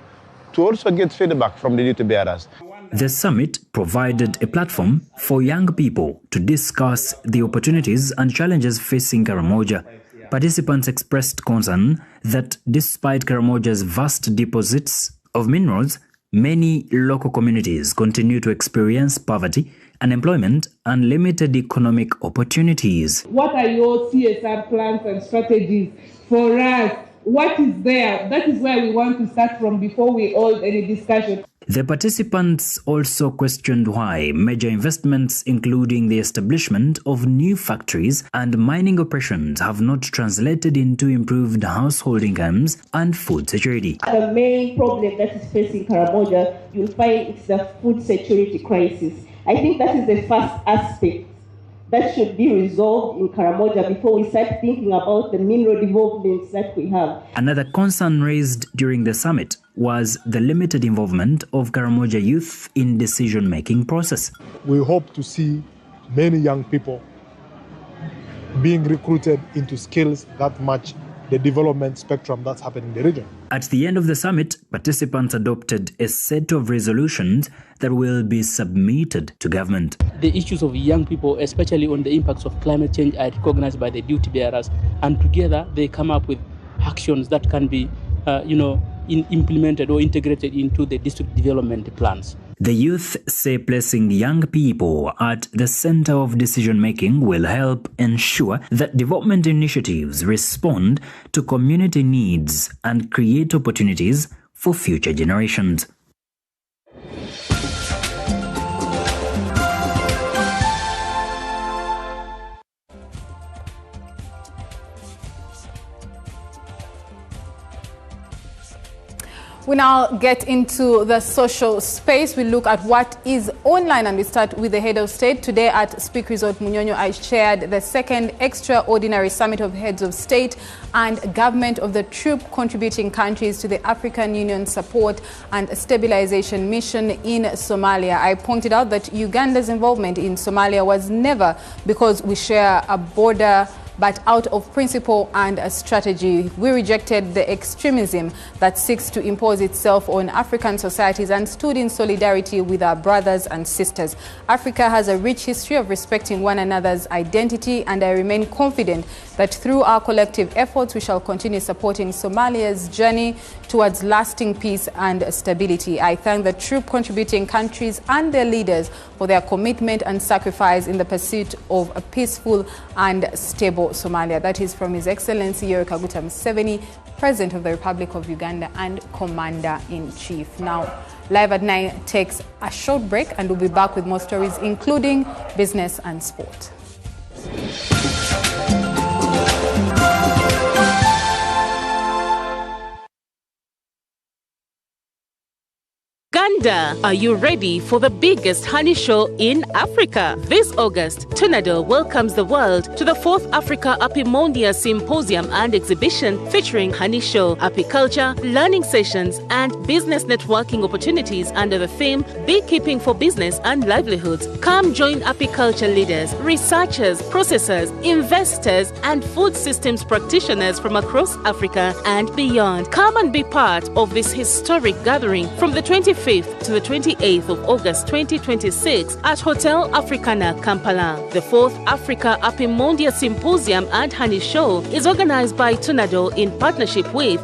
to also get feedback from the duty bearers. The summit provided a platform for young people to discuss the opportunities and challenges facing Karamoja. Participants expressed concern that despite Karamoja's vast deposits of minerals, many local communities continue to experience poverty, unemployment, and limited economic opportunities. What are your CSR plans and strategies for us? What is there? That is where we want to start from before we hold any discussion. The participants also questioned why major investments, including the establishment of new factories and mining operations, have not translated into improved household incomes and food security. The main problem that is facing Karamoja, you'll find it's the food security crisis. I think that is the first aspect that should be resolved in Karamoja before we start thinking about the mineral developments that we have. Another concern raised during the summit was the limited involvement of Karamoja youth in decision-making process. We hope to see many young people being recruited into skills that match the development spectrum that's happening in the region. At the end of the summit, participants adopted a set of resolutions that will be submitted to government. The issues of young people, especially on the impacts of climate change, are recognized by the duty bearers, and together they come up with actions that can be, implemented or integrated into the district development plans. The youth say placing young people at the center of decision-making will help ensure that development initiatives respond to community needs and create opportunities for future generations. We now get into the social space. We look at what is online, and we start with the head of state. Today at Speak Resort Munyonyo, I chaired the second extraordinary summit of heads of state and government of the troop contributing countries to the African Union support and stabilization mission in Somalia. I pointed out that Uganda's involvement in Somalia was never because we share a border, but out of principle and a strategy. We rejected the extremism that seeks to impose itself on African societies and stood in solidarity with our brothers and sisters. Africa has a rich history of respecting one another's identity, and I remain confident that through our collective efforts, we shall continue supporting Somalia's journey towards lasting peace and stability. I thank the troop contributing countries and their leaders for their commitment and sacrifice in the pursuit of a peaceful and stable Somalia. That is from His Excellency Yoweri Kaguta Museveni, President of the Republic of Uganda and Commander-in-Chief. Now, Live at 9 takes a short break, and we'll be back with more stories, including business and sport. Uganda, are you ready for the biggest honey show in Africa? This August, Tunadol welcomes the world to the 4th Africa Apimondia Symposium and Exhibition featuring honey show, apiculture, learning sessions, and business networking opportunities under the theme Beekeeping for Business and Livelihoods. Come join apiculture leaders, researchers, processors, investors, and food systems practitioners from across Africa and beyond. Come and be part of this historic gathering from the 25th to the 28th of August 2026 at Hotel Africana, Kampala. The 4th Africa Apimondia Symposium and Honey Show is organized by Tunadol in partnership with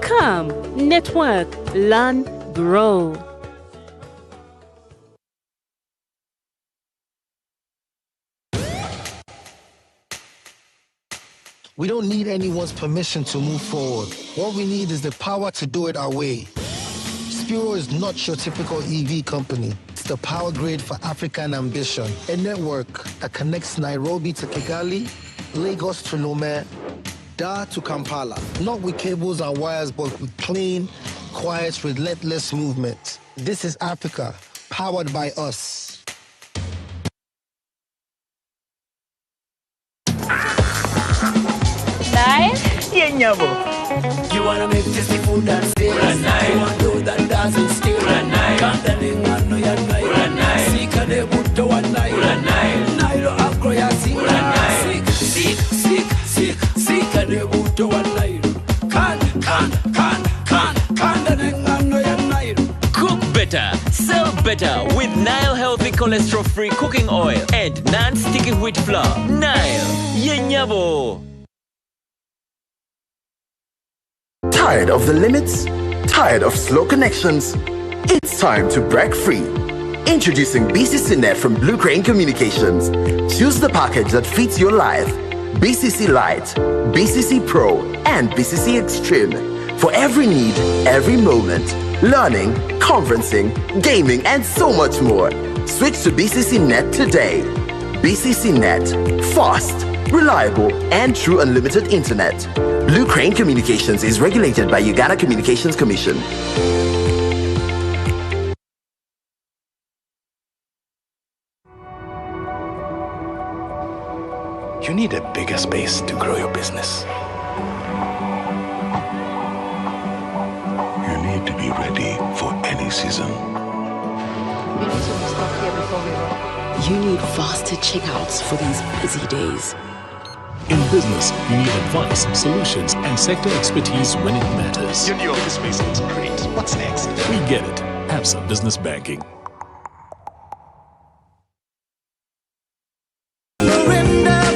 Come, Network, Learn, Grow. We don't need anyone's permission to move forward. What we need is the power to do it our way. Spiro is not your typical EV company. It's the power grid for African ambition. A network that connects Nairobi to Kigali, Lagos to Lomé, Dar to Kampala. Not with cables and wires, but with clean, quiet, relentless movement. This is Africa, powered by us. Nice? You wanna make tasty food and sales. You want to do that dance and still. Can't tell you one no ya night. Seek a de buto one night. Nairo akro ya seek. Seek a de buto one night. Can't no ya night. Cook better, sell better with Nile Healthy Cholesterol-Free Cooking Oil and non-sticky wheat flour. Nile, yenyabo. Tired of the limits? Tired of slow connections? It's time to break free. Introducing BCC Net from Blue Crane Communications. Choose the package that fits your life. BCC Lite, BCC Pro, and BCC Extreme. For every need, every moment. Learning, conferencing, gaming, and so much more. Switch to BCC Net today. BCC Net. Fast, reliable, and true unlimited internet. Blue Crane Communications is regulated by Uganda Communications Commission. You need a bigger space to grow your business. You need to be ready for any season. You need faster checkouts for these busy days. In business, you need advice, solutions, and sector expertise when it matters. Your new office space looks great. What's next? We get it. Absa Business Banking.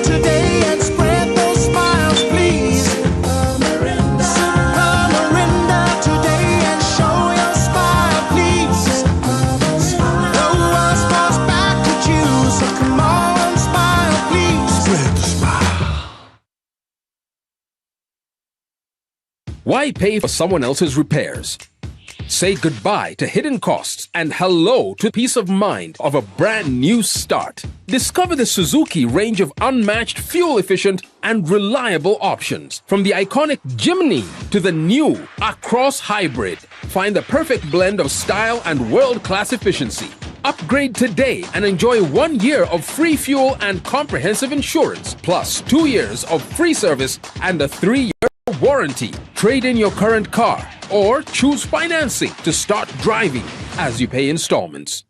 Today and spread those smiles, please. Super Mirinda. Why pay for someone else's repairs? Say goodbye to hidden costs and hello to peace of mind of a brand new start. Discover the Suzuki range of unmatched fuel-efficient and reliable options. From the iconic Jimny to the new Across Hybrid. Find the perfect blend of style and world-class efficiency. Upgrade today and enjoy 1 year of free fuel and comprehensive insurance, plus 2 years of free service and a 3-year warranty. Trade in your current car or choose financing to start driving as you pay installments.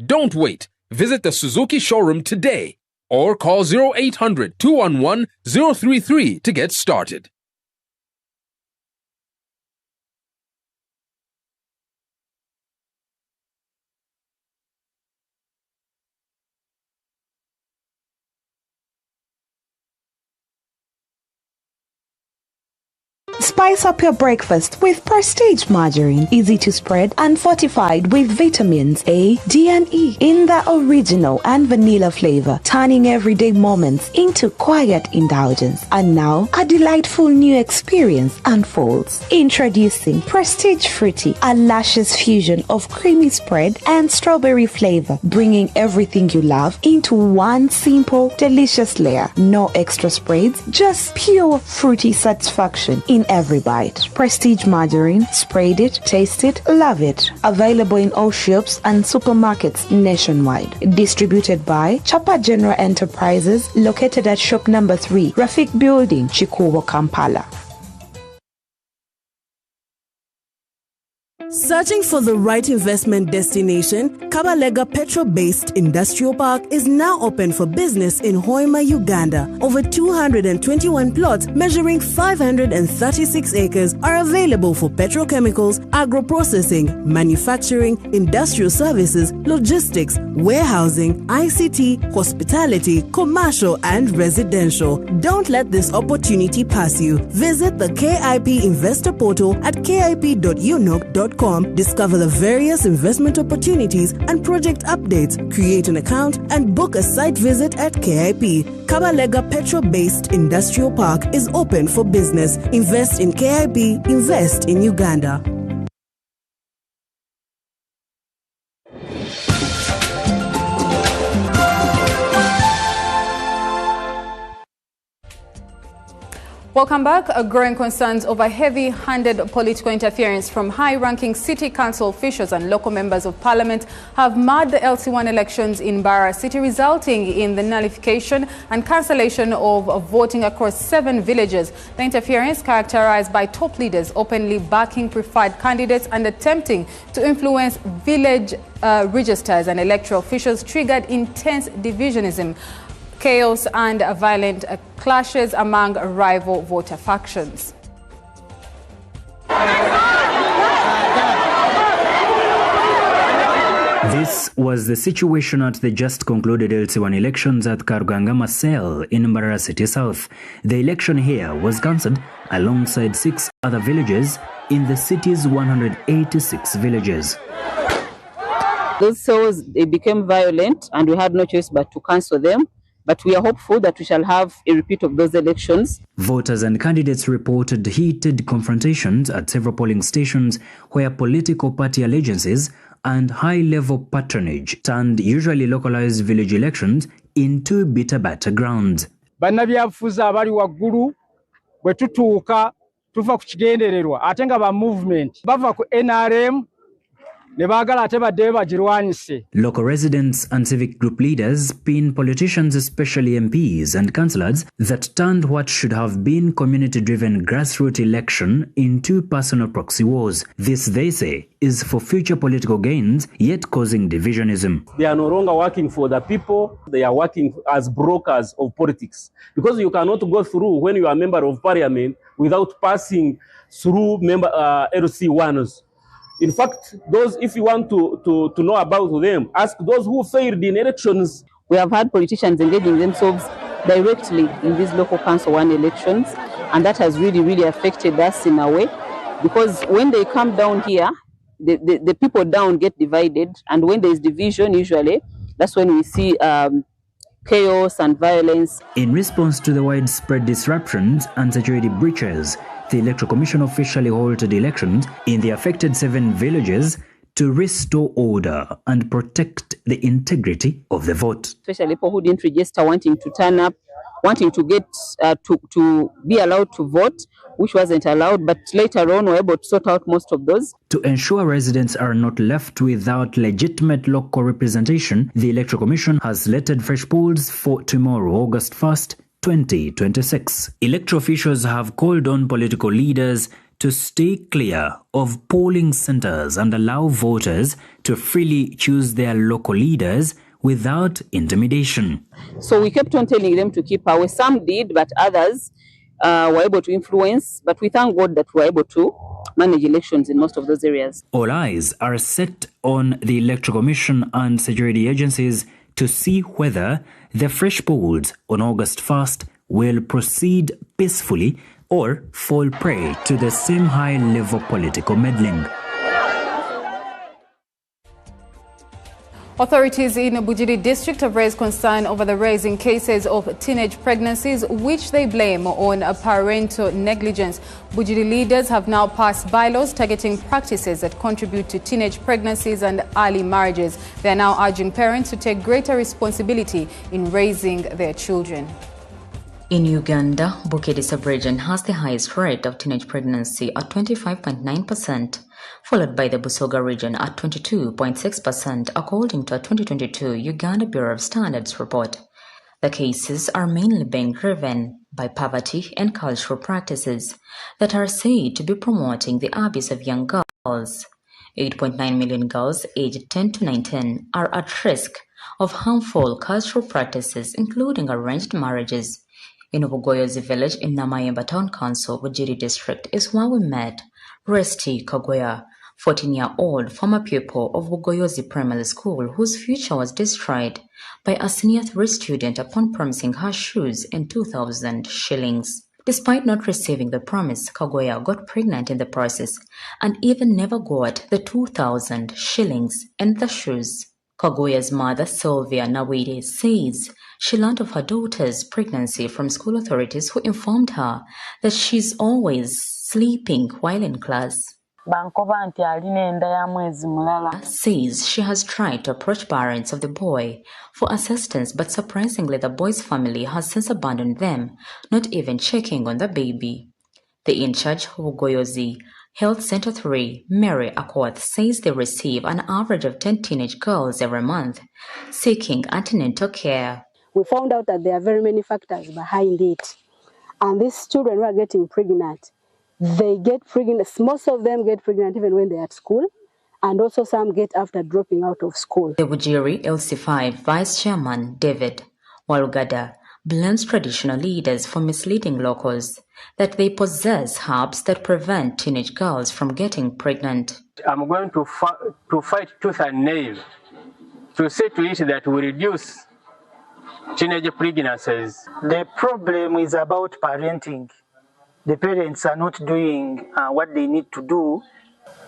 Don't wait. Visit the Suzuki showroom today or call 0800 211 033 to get started. Spice up your breakfast with Prestige margarine, easy to spread and fortified with vitamins A, D and E in the original and vanilla flavor, turning everyday moments into quiet indulgence. And now, a delightful new experience unfolds. Introducing Prestige Fruity, a luscious fusion of creamy spread and strawberry flavor, bringing everything you love into one simple, delicious layer. No extra spreads, just pure fruity satisfaction in every bite. Prestige margarine, sprayed it, taste it, love it. Available in all shops and supermarkets nationwide. Distributed by Chapa General Enterprises, located at shop number 3, Rafik Building, Chikuwo, Kampala. Searching for the right investment destination, Kabalega Petro-based Industrial Park is now open for business in Hoima, Uganda. Over 221 plots measuring 536 acres are available for petrochemicals, agro-processing, manufacturing, industrial services, logistics, warehousing, ICT, hospitality, commercial and residential. Don't let this opportunity pass you. Visit the KIP Investor Portal at kip.unoc.com. Discover the various investment opportunities and project updates, create an account, and book a site visit at KIP. Kabalega Petro-based Industrial Park is open for business. Invest in KIP, invest in Uganda. Welcome back. Growing concerns over heavy-handed political interference from high-ranking city council officials and local members of parliament have marred the LC1 elections in Barra City, resulting in the nullification and cancellation of voting across 7 villages. The interference, characterized by top leaders openly backing preferred candidates and attempting to influence village registers and electoral officials, triggered intense divisionism, chaos and violent clashes among rival voter factions. This was the situation at the just concluded LC1 elections at Karuganga Cell in Mbarara City South. The election here was cancelled alongside 6 other villages in the city's 186 villages. Those cells, they became violent and we had no choice but to cancel them. But we are hopeful that we shall have a repeat of those elections. Voters and candidates reported heated confrontations at several polling stations where political party allegiances and high-level patronage turned usually localized village elections into bitter battlegrounds. Bannabyabufuzi abali waggulu bwe tutuuka tuva ku kigendererwa ate nga ba movement bava ku NRM. Local residents and civic group leaders pin politicians, especially MPs and councillors, that turned what should have been community-driven grassroots election into personal proxy wars. This, they say, is for future political gains, yet causing divisionism. They are no longer working for the people, they are working as brokers of politics. Because you cannot go through when you are a member of parliament without passing through LC1s. In fact, those, if you want to know about them, ask those who failed in elections. We have had politicians engaging themselves directly in these local council 1 elections, and that has really affected us in a way, because when they come down here, the people down get divided, and when there is division, usually, that's when we see chaos and violence. In response to the widespread disruptions and security breaches, the Electoral Commission officially halted elections in the affected 7 villages to restore order and protect the integrity of the vote. Especially people who didn't register, wanting to turn up, wanting to get to be allowed to vote, which wasn't allowed, but later on were able to sort out most of those. To ensure residents are not left without legitimate local representation, the Electoral Commission has slated fresh polls for tomorrow, August 1st, 2026. Electoral officials have called on political leaders to stay clear of polling centers and allow voters to freely choose their local leaders without intimidation. So we kept on telling them to keep away. Some did, but others were able to influence. But we thank God that we were able to manage elections in most of those areas. All eyes are set on the Electoral Commission and security agencies to see whether the fresh polls on August 1st will proceed peacefully or fall prey to the same high-level political meddling. Authorities in Bujiri district have raised concern over the rising cases of teenage pregnancies, which they blame on parental negligence. Bujiri leaders have now passed bylaws targeting practices that contribute to teenage pregnancies and early marriages. They are now urging parents to take greater responsibility in raising their children. In Uganda, Bukedi sub-region has the highest rate of teenage pregnancy at 25.9%, followed by the Busoga region at 22.6%, according to a 2022 Uganda Bureau of Standards report. The cases are mainly being driven by poverty and cultural practices that are said to be promoting the abuse of young girls. 8.9 million girls aged 10 to 19 are at risk of harmful cultural practices, including arranged marriages. In Obugoyozi village in Namayemba Town Council, Bujiri district, is where we met Resti Kagoya, 14-year-old former pupil of Bugoyozi Primary School, whose future was destroyed by a senior 3 student upon promising her shoes and 2,000 shillings. Despite not receiving the promise, Kagoya got pregnant in the process and even never got the 2,000 shillings and the shoes. Kagoya's mother, Sylvia Nawide, says she learned of her daughter's pregnancy from school authorities who informed her that she's always sleeping while in class. Says she has tried to approach parents of the boy for assistance, but surprisingly the boy's family has since abandoned them, not even checking on the baby. The in-charge of Ugoyozi Health Center 3, Mary Akwath, says they receive an average of 10 teenage girls every month seeking antenatal care. We found out that there are very many factors behind it. And these children who are getting pregnant, they get pregnant, most of them get pregnant even when they're at school, and also some get after dropping out of school. The Bujiri LC5 Vice Chairman David Walugada blames traditional leaders for misleading locals that they possess herbs that prevent teenage girls from getting pregnant. I'm going to fight tooth and nail to say to it that we reduce teenage pregnancies. The problem is about parenting. The parents are not doing what they need to do.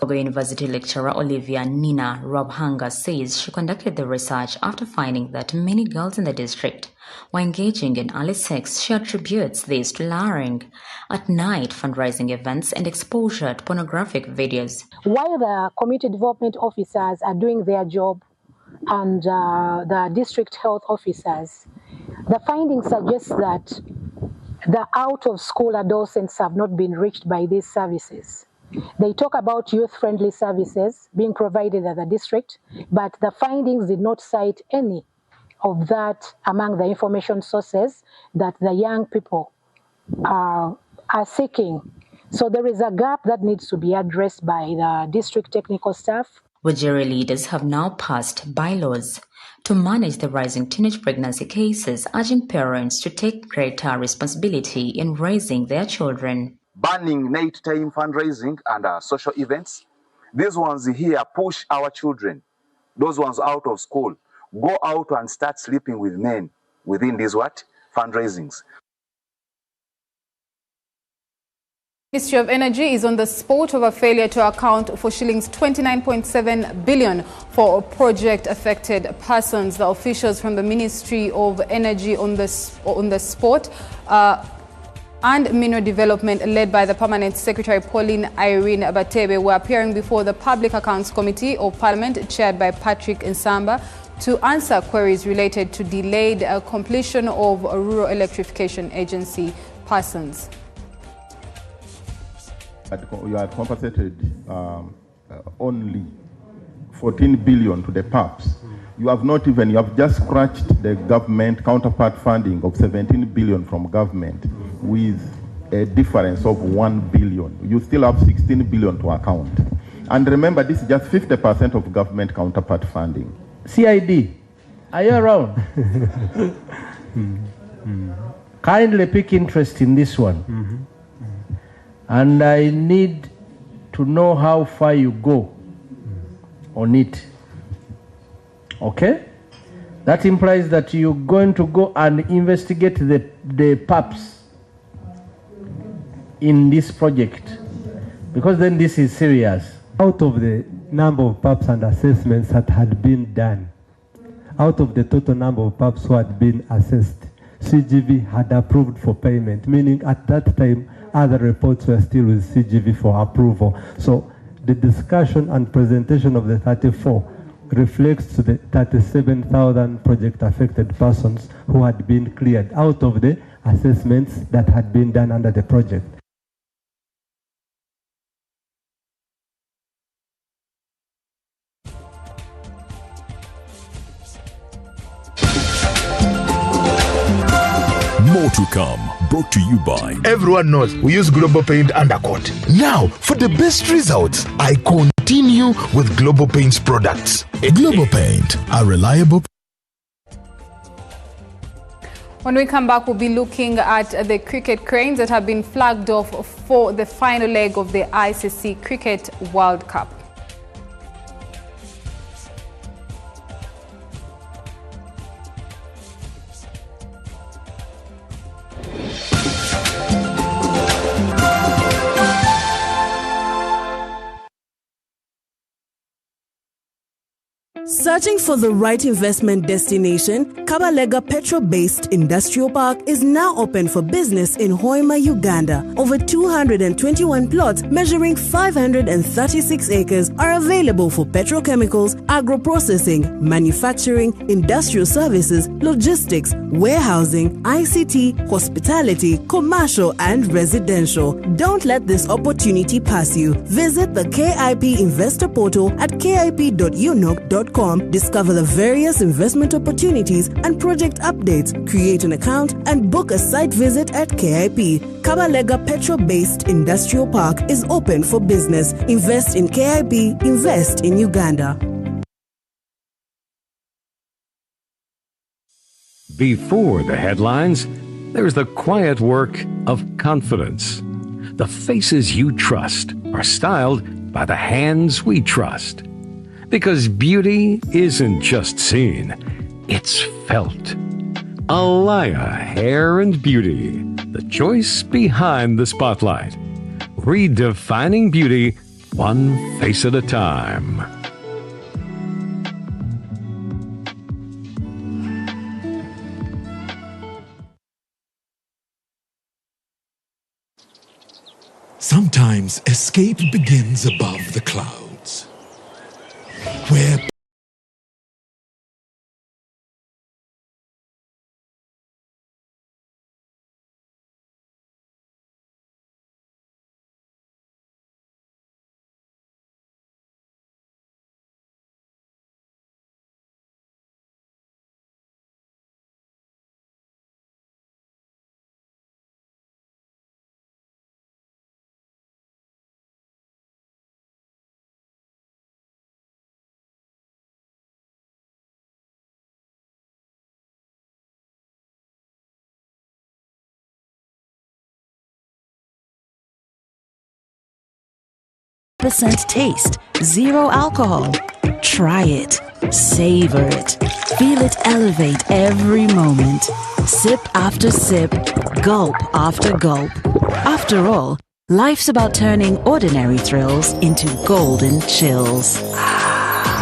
Ogo University lecturer Olivia Nina Robhanga says she conducted the research after finding that many girls in the district were engaging in early sex. She attributes this to luring at night fundraising events and exposure to pornographic videos. While the community development officers are doing their job and the district health officers, the findings suggest that the out-of-school adolescents have not been reached by these services. They talk about youth-friendly services being provided at the district, but the findings did not cite any of that among the information sources that the young people are seeking. So there is a gap that needs to be addressed by the district technical staff. Bujiri leaders have now passed bylaws to manage the rising teenage pregnancy cases, urging parents to take greater responsibility in raising their children. Banning nighttime fundraising and social events. These ones here push our children, those ones out of school, go out and start sleeping with men within these fundraisings. Ministry of Energy is on the spot of a failure to account for shillings 29.7 billion for project-affected persons. The officials from the Ministry of Energy on the spot and Mineral Development, led by the Permanent Secretary Pauline Irene Batebe, were appearing before the Public Accounts Committee of Parliament, chaired by Patrick Nsamba, to answer queries related to delayed completion of Rural Electrification Agency persons. You had compensated only 14 billion to the PAPs. You have just scratched the government counterpart funding of 17 billion from government with a difference of 1 billion. You still have 16 billion to account. And remember, this is just 50% of government counterpart funding. CID, are you around? Kindly pick interest in this one. And I need to know how far you go on it. Okay? That implies that you're going to go and investigate the PAPs in this project, because then this is serious. Out of the number of PAPs and assessments that had been done, out of the total number of PAPs who had been assessed, CGV had approved for payment, meaning at that time other reports were still with CGV for approval. So the discussion and presentation of the 34 reflects to the 37,000 project affected persons who had been cleared out of the assessments that had been done under the project. More to come, brought to you by... Everyone knows we use Global Paint Undercoat. Now, for the best results, I continue with Global Paint's products. Global Paint, a reliable... When we come back, we'll be looking at the cricket cranes that have been flagged off for the final leg of the ICC Cricket World Cup. Searching for the right investment destination, Kabalega Petro-based Industrial Park is now open for business in Hoima, Uganda. Over 221 plots measuring 536 acres are available for petrochemicals, agro-processing, manufacturing, industrial services, logistics, warehousing, ICT, hospitality, commercial and residential. Don't let this opportunity pass you. Visit the KIP Investor Portal at kip.unoc.com. Discover the various investment opportunities and project updates, create an account, and book a site visit at KIP. Kabalega Petro-based Industrial Park is open for business. Invest in KIP, invest in Uganda. Before the headlines, there's the quiet work of confidence. The faces you trust are styled by the hands we trust. Because beauty isn't just seen, it's felt. Alaya Hair and Beauty, the choice behind the spotlight. Redefining beauty, one face at a time. Sometimes escape begins above the clouds, where % taste, 0 alcohol. Try it, savor it, feel it elevate every moment. Sip after sip, gulp after gulp. After all, life's about turning ordinary thrills into golden chills.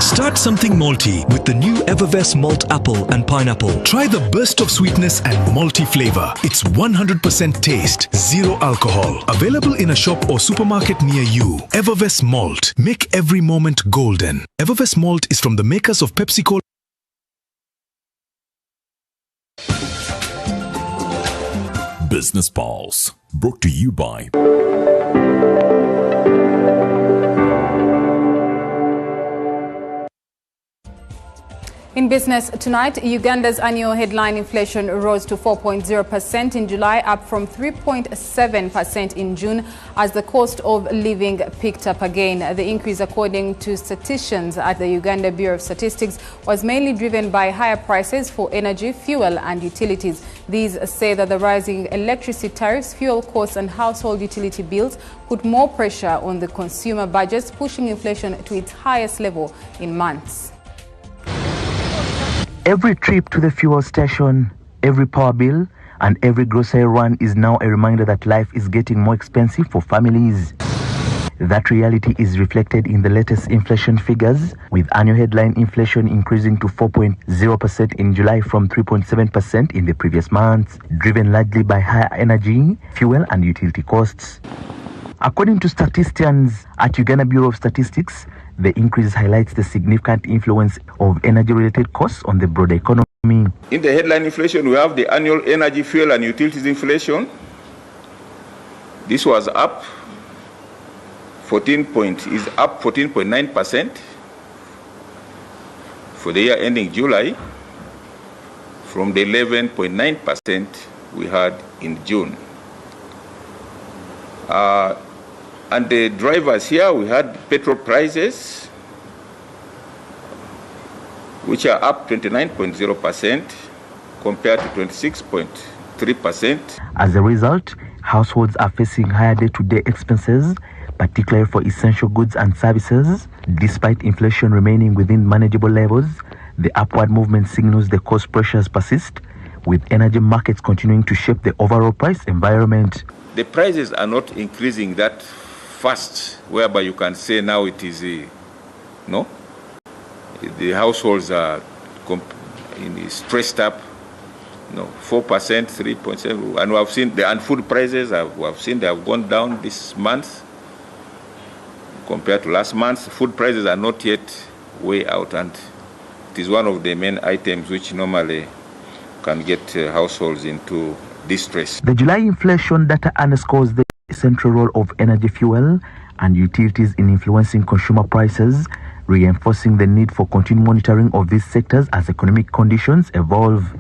Start something malty with the new Evervest Malt Apple and Pineapple. Try the burst of sweetness and malty flavor. It's 100% taste, 0 alcohol. Available in a shop or supermarket near you. Evervest Malt. Make every moment golden. Evervest Malt is from the makers of PepsiCo. Business Pulse, brought to you by In business tonight, Uganda's annual headline inflation rose to 4.0% in July, up from 3.7% in June, as the cost of living picked up again. The increase, according to statisticians at the Uganda Bureau of Statistics, was mainly driven by higher prices for energy, fuel and utilities. These say that the rising electricity tariffs, fuel costs and household utility bills put more pressure on the consumer budgets, pushing inflation to its highest level in months. Every trip to the fuel station, every power bill, and every grocery run is now a reminder that life is getting more expensive for families. That reality is reflected in the latest inflation figures, with annual headline inflation increasing to 4.0% in July from 3.7% in the previous month, driven largely by higher energy, fuel, and utility costs. According to statisticians at Uganda Bureau of Statistics, the increase highlights the significant influence of energy-related costs on the broader economy. In the headline inflation, we have the annual energy, fuel, and utilities inflation. This was up 14.9% for the year ending July, from the 11.9% we had in June. And the drivers here, we had petrol prices, which are up 29.0% compared to 26.3%. As a result, households are facing higher day-to-day expenses, particularly for essential goods and services. Despite inflation remaining within manageable levels, the upward movement signals the cost pressures persist, with energy markets continuing to shape the overall price environment. The prices are not increasing that fast, whereby you can say now it is no. The households are stressed up, 4%, 3.7%, and we have seen the food prices. We have seen they have gone down this month compared to last month. Food prices are not yet way out, and it is one of the main items which normally can get households into distress. The July inflation data underscores the central role of energy, fuel, and utilities in influencing consumer prices, reinforcing the need for continued monitoring of these sectors as economic conditions evolve.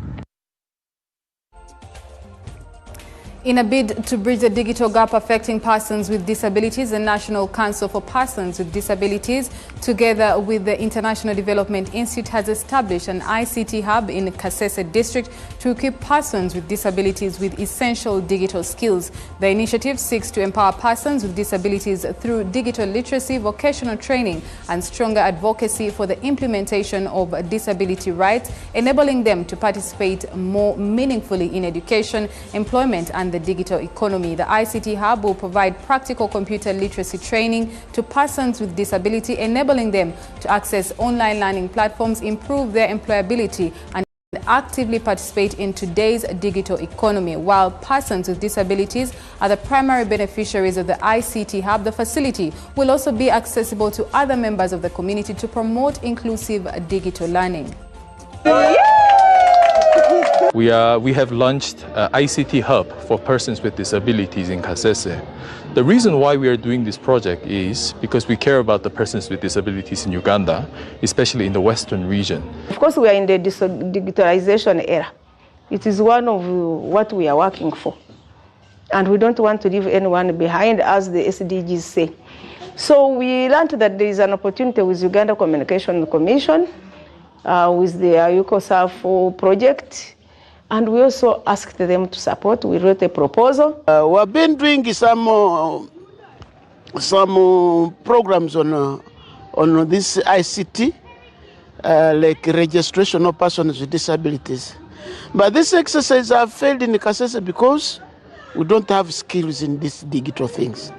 In a bid to bridge the digital gap affecting persons with disabilities, the National Council for Persons with Disabilities, together with the International Development Institute, has established an ICT hub in Kasese district to equip persons with disabilities with essential digital skills. The initiative seeks to empower persons with disabilities through digital literacy, vocational training, and stronger advocacy for the implementation of disability rights, enabling them to participate more meaningfully in education, employment, and the digital economy. The ICT Hub will provide practical computer literacy training to persons with disability, enabling them to access online learning platforms, improve their employability, and actively participate in today's digital economy. While persons with disabilities are the primary beneficiaries of the ICT Hub, the facility will also be accessible to other members of the community to promote inclusive digital learning. We have launched an ICT hub for persons with disabilities in Kasese. The reason why we are doing this project is because we care about the persons with disabilities in Uganda, especially in the western region. Of course, we are in the digitalization era. It is one of what we are working for. And we don't want to leave anyone behind, as the SDGs say. So we learned that there is an opportunity with Uganda Communication Commission, with the UCOSAF project. And we also asked them to support. We wrote a proposal. We've been doing some programs on this ICT, like registration of persons with disabilities. But this exercise have failed in Kasese because we don't have skills in these digital things.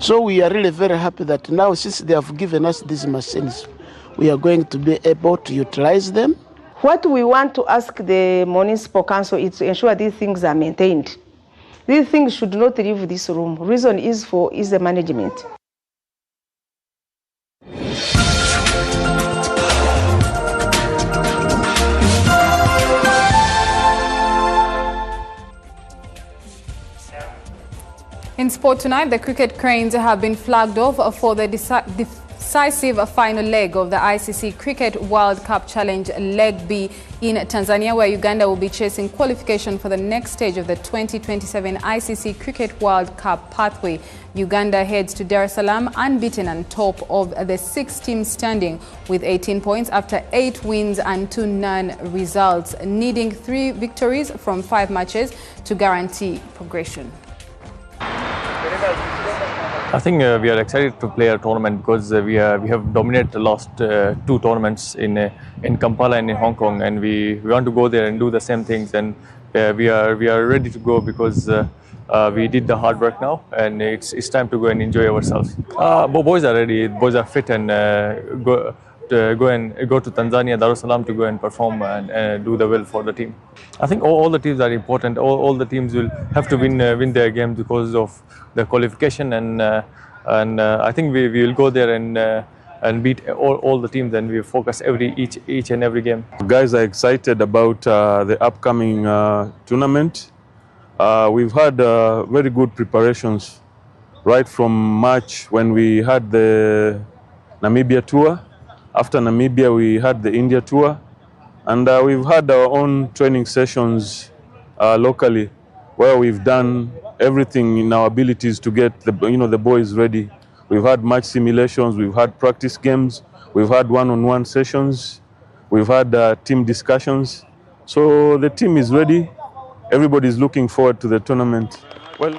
So we are really very happy that now, since they have given us these machines, we are going to be able to utilize them. What we want to ask the municipal council is to ensure these things are maintained. These things should not leave this room. Reason is the management. In sport tonight, the cricket cranes have been flagged off for the decisive final leg of the ICC Cricket World Cup Challenge Leg B in Tanzania, where Uganda will be chasing qualification for the next stage of the 2027 ICC Cricket World Cup pathway. Uganda heads to Dar es Salaam unbeaten and top of the 6-team standing with 18 points after 8 wins and 2 non-results, needing 3 victories from 5 matches to guarantee progression. I think we are excited to play a tournament because we have dominated the last 2 tournaments in Kampala and in Hong Kong, and we want to go there and do the same things, and we are ready to go because we did the hard work now, and it's time to go and enjoy ourselves. Boys are ready, boys are fit, and go to Tanzania, Dar es Salaam to go and perform and do the well for the team. I think all the teams are important. All the teams will have to win their games because of the qualification, and I think we will go there and beat all the teams, and we focus each and every game. Guys are excited about the upcoming tournament. We've had very good preparations right from March when we had the Namibia tour. After Namibia, we had the India tour, and we've had our own training sessions locally, where we've done everything in our abilities to get the boys ready. We've had match simulations, we've had practice games, we've had one-on-one sessions, we've had team discussions. So the team is ready. Everybody's looking forward to the tournament. Well.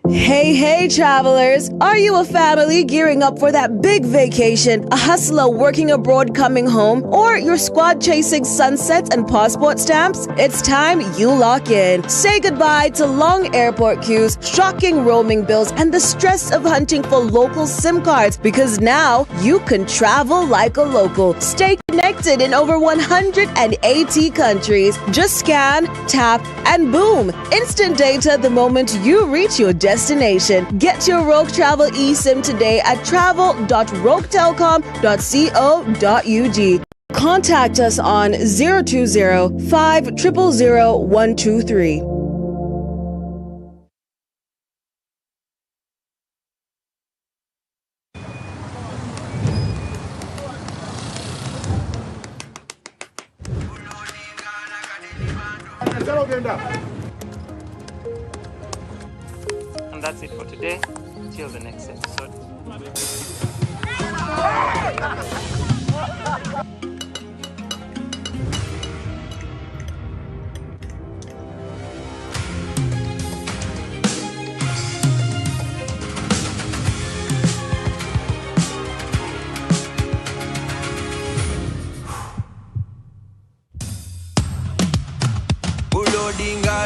Hey travelers, are you a family gearing up for that big vacation, a hustler working abroad coming home, or your squad chasing sunsets and passport stamps? It's time you lock in. Say goodbye to long airport queues, shocking roaming bills, and the stress of hunting for local SIM cards, because now you can travel like a local. Stay connected in over 180 countries. Just scan, tap, and boom! Instant data the moment you reach your destination. Get your Rogue Travel eSIM today at travel.roguetelecom.co.ug. Contact us on 020-500-123. And that's it for today. Till the next episode.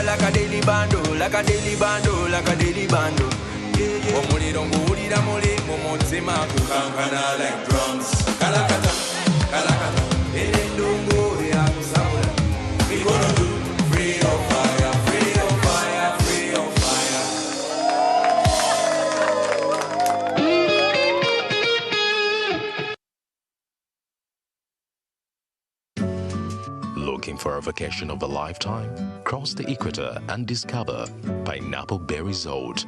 Like a daily bando, like a daily bando, like a daily bando. Omuliro nguwulira muli mu mutima kukankana like drums. Kalakata, kalakata, endungu ya kusabula. We gonna do free on fire, free on fire, free on fire. Looking for a vacation of a lifetime? Cross the equator and discover Pineapple Bay Resort.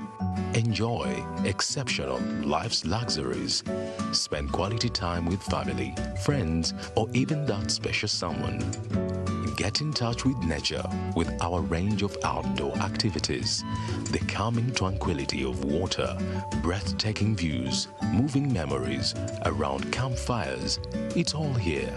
Enjoy exceptional life's luxuries. Spend quality time with family, friends, or even that special someone. Get in touch with nature with our range of outdoor activities. The calming tranquility of water, breathtaking views, moving memories around campfires. It's all here.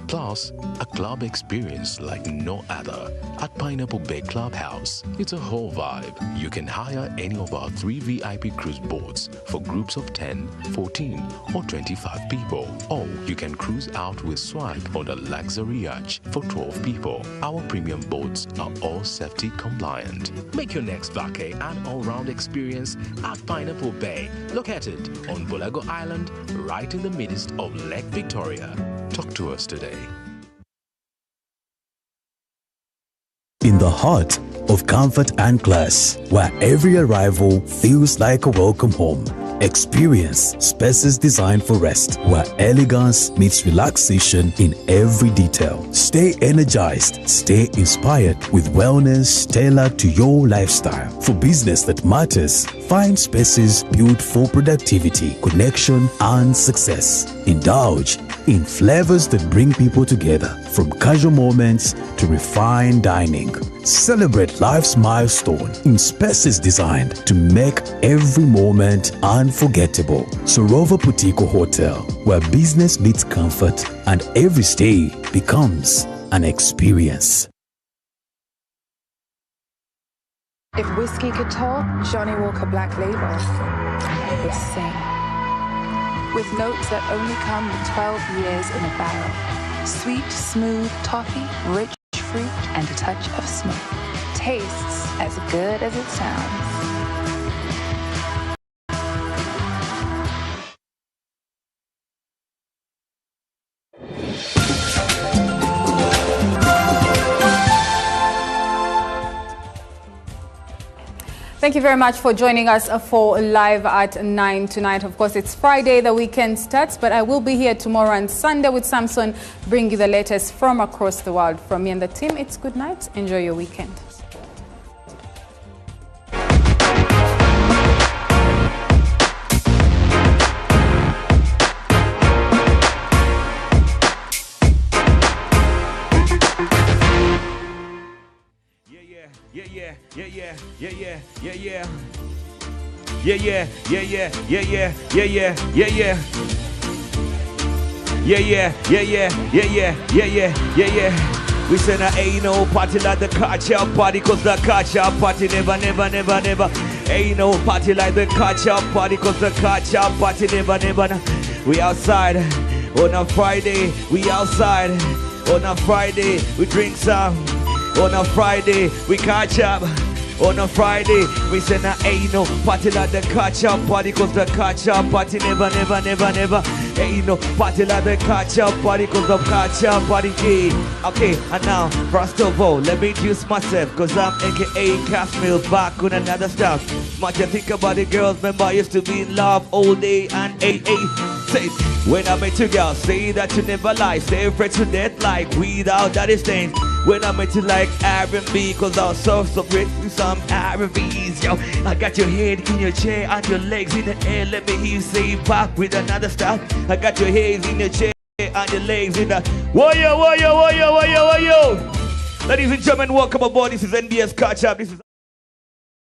Plus, a club experience like no other. At Pineapple Bay Clubhouse, it's a whole vibe. You can hire any of our 3 VIP cruise boats for groups of 10, 14, or 25 people. Or you can cruise out with Swipe on a luxury yacht for 12 people. Our premium boats are all safety compliant. Make your next vacay an all-round experience at Pineapple Bay, located on Bulago Island, right in the midst of Lake Victoria. Talk to us today. In the heart of comfort and class, where every arrival feels like a welcome home. Experience spaces designed for rest, where elegance meets relaxation in every detail. Stay energized, stay inspired with wellness tailored to your lifestyle. For business that matters, find spaces built for productivity, connection, and success. Indulge in flavors that bring people together, from casual moments to refined dining. Celebrate life's milestone in spaces designed to make every moment unforgettable. Sorova Putiko Hotel, where business meets comfort and every stay becomes an experience. If whiskey could talk, Johnny Walker Black Label would sing. With notes that only come with 12 years in a barrel. Sweet, smooth toffee, rich fruit, and a touch of smoke. Tastes as good as it sounds. Thank you very much for joining us for Live at 9 tonight. Of course, it's Friday, the weekend starts, but I will be here tomorrow and Sunday with Samson, bring you the latest from across the world. From me and the team, it's good night. Enjoy your weekend. We said I ain't no party like the catch-up party, cause the catch-up party never ain't no party like the catch-up party, cause the catch-up party never. We outside on a Friday, we outside on a Friday, we drink some. On a Friday, we catch up. On a Friday, we say nah ain't no party like the catch-up party, cause the catch-up party never ain't no party like the catch-up party, cause the catch-up party. Okay, and now, first of all, let me introduce myself, cause I'm aka Cashmill, back on another stuff. Much you think about it, girls, remember I used to be in love all day and say, when I met you, girl, say that you never lie, stay friends to death like without that is thing. When I met you like R&B, cause I was so great with some R&B's, yo. I got your head in your chair and your legs in the air. Let me hear you say back with another style. I got your head in your chair and your legs in the Woyo. Ladies and gentlemen, welcome aboard. This is NBS Catch Up. This is